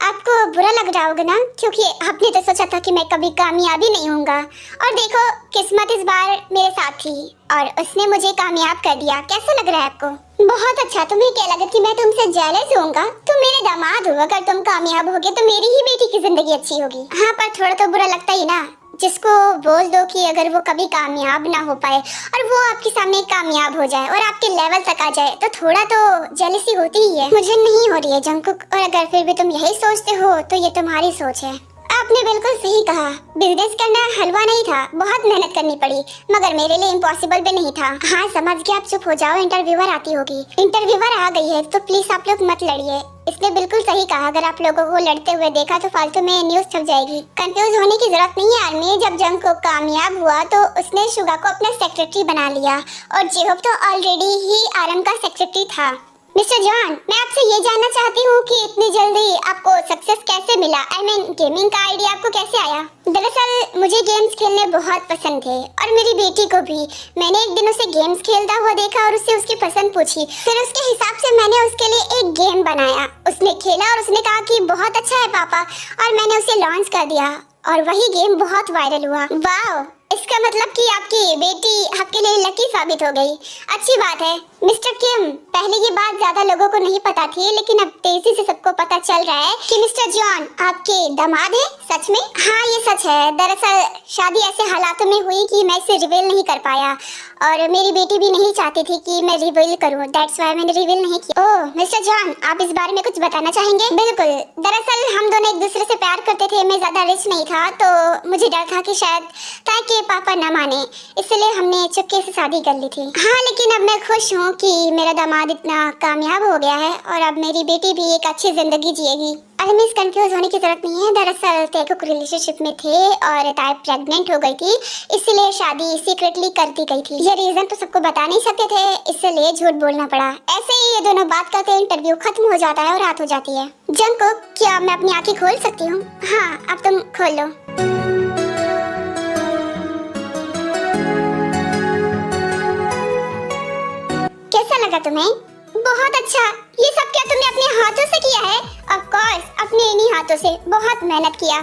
आपको बुरा लग रहा होगा ना, क्योंकि आपने तो सोचा था कि मैं कभी कामयाबी नहीं होऊंगा और देखो किस्मत इस बार मेरे साथ थी और उसने मुझे कामयाब कर दिया। कैसा लग रहा है आपको? बहुत अच्छा। तुम्हें क्या लगा कि मैं तुमसे जेलस होऊंगा? तुम मेरे दामाद हो, अगर तुम कामयाब होगे तो मेरी ही बेटी की जिंदगी अच्छी होगी। हाँ पर थोड़ा तो बुरा लगता ही ना। जिसको बोल दो कि अगर वो कभी कामयाब ना हो पाए और वो आपके सामने कामयाब हो जाए और आपके लेवल तक आ जाए तो थोड़ा तो जेलसी होती ही है। मुझे नहीं हो रही है जंगकुक, और अगर फिर भी तुम यही सोचते हो तो ये तुम्हारी सोच है। आपने बिल्कुल सही कहा, बिजनेस करना हलवा नहीं था, बहुत मेहनत करनी पड़ी मगर मेरे लिए इम्पॉसिबल भी नहीं था। हाँ समझ गया, आप चुप हो जाओ, इंटरव्यूअर आती होगी। इंटरव्यूअर आ गई है तो प्लीज आप लोग मत लड़िए। इसने बिल्कुल सही कहा, अगर आप लोगों को लड़ते हुए देखा तो फालतू में न्यूज छप जाएगी। कंफ्यूज होने की जरूरत नहीं है आर्मी। जब जंगकुक कामयाब हुआ तो उसने शुगा को अपना सेक्रेटरी बना लिया और जेहोब तो ऑलरेडी ही आर्यन का सेक्रेटरी था। मिस्टर जॉन, मैं आपसे ये जानना चाहती हूँ कि इतनी जल्दी आपको सक्सेस कैसे मिला? आई मीन गेमिंग का आइडिया आपको कैसे आया? दरअसल मुझे गेम्स खेलने बहुत पसंद थे और मेरी बेटी को भी। मैंने एक दिन उसे गेम्स खेलता हुआ देखा और उससे उसकी पसंद पूछी, फिर उसके हिसाब से मैंने उसके लिए एक गेम बनाया। उसने खेला और उसने कहा कि बहुत अच्छा है पापा, और मैंने उसे लॉन्च कर दिया और वही गेम बहुत वायरल हुआ। वाह, इसका मतलब कि आपकी बेटी आपके लिए लकी साबित हो गई। अच्छी बात है। मिस्टर किम, पहले ये बात ज्यादा लोगों को नहीं पता थी लेकिन अब तेजी से सबको पता चल रहा है कि मिस्टर जॉन आपके दामाद हैं। सच में? हाँ ये सच है। दरअसल शादी ऐसे हालातों में हुई कि मैं इसे रिवील नहीं कर पाया और मेरी बेटी भी नहीं चाहती थी कि मैं रिवील करूं, दैट्स व्हाई मैंने रिवील नहीं किया। ओह मिस्टर जॉन, आप इस बारे में कुछ बताना चाहेंगे? बिल्कुल, दरअसल हम दोनों एक दूसरे से प्यार करते थे। मैं ज्यादा रिच नहीं था तो मुझे डर था कि शायद ताकि पापा न माने, इसलिए हमने चुपके से शादी कर ली थी। हाँ, लेकिन अब मैं खुश हूँ कि मेरा दामाद इतना कामयाब हो गया है और अब मेरी बेटी भी एक अच्छी जिंदगी जिएगी। अरे मिस, कंफ्यूज होने की जरूरत नहीं है। दरअसल तैकूक रिलेशनशिप में थे और ताई प्रेग्नेंट हो गई थी, इसलिए शादी सीक्रेटली कर दी गई थी। ये रीजन तो सबको बता नहीं सकते थे, इसलिए झूठ बोलना पड़ा। ऐसे ही ये दोनों बात करते इंटरव्यू खत्म हो जाता है और रात हो जाती है। जंगकुक, क्या मैं अपनी आंखें खोल सकती हूँ? हाँ, अब तुम खोल लो। कैसा लगा तुम्हें? बहुत अच्छा। ये सब क्या तुमने अपने हाथों से किया है? ऑफ कोर्स, अपने इन्हीं हाथों से। बहुत मेहनत किया।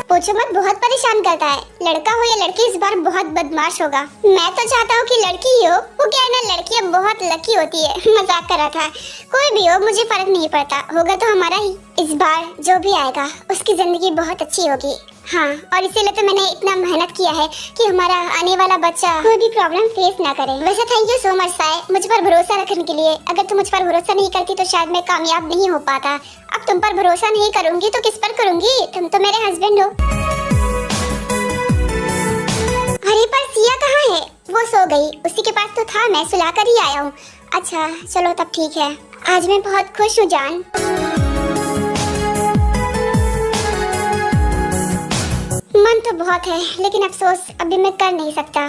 पूछो मत, बहुत परेशान करता है। लड़का हो या लड़की, इस बार बहुत बदमाश होगा। मैं तो चाहता हूँ कि लड़की ही हो। वो क्या है ना, लड़कियाँ बहुत लकी होती है। मजाक कर रहा था। कोई भी हो, मुझे फर्क नहीं पड़ता, होगा तो हमारा ही। इस बार जो भी आएगा उसकी जिंदगी बहुत अच्छी होगी। हाँ, और इसीलिए तो मैंने इतना मेहनत किया है कि हमारा आने वाला बच्चा कोई भी प्रॉब्लम फेस ना करे। वैसे thank you so much Sai, मुझ पर भरोसा रखने के लिए। अगर तुम मुझ पर भरोसा नहीं करती तो शायद मैं कामयाब नहीं हो पाता। अब तुम पर भरोसा नहीं करूंगी तो किस पर करूंगी? तुम तो मेरे हस्बैंड हो। अरे पर सिया कहाँ है? वो सो गई। उसी के पास तो था, मैं सुला कर ही आया हूँ। अच्छा चलो तब ठीक है। आज मैं बहुत खुश हूँ जान। मन तो बहुत है, लेकिन अफसोस अभी मैं कर नहीं सकता।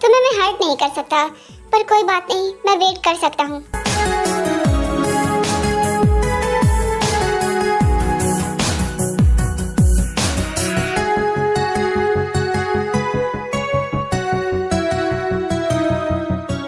तुम्हें मैं हर्ट नहीं कर सकता, पर कोई बात नहीं, मैं वेट कर सकता हूँ।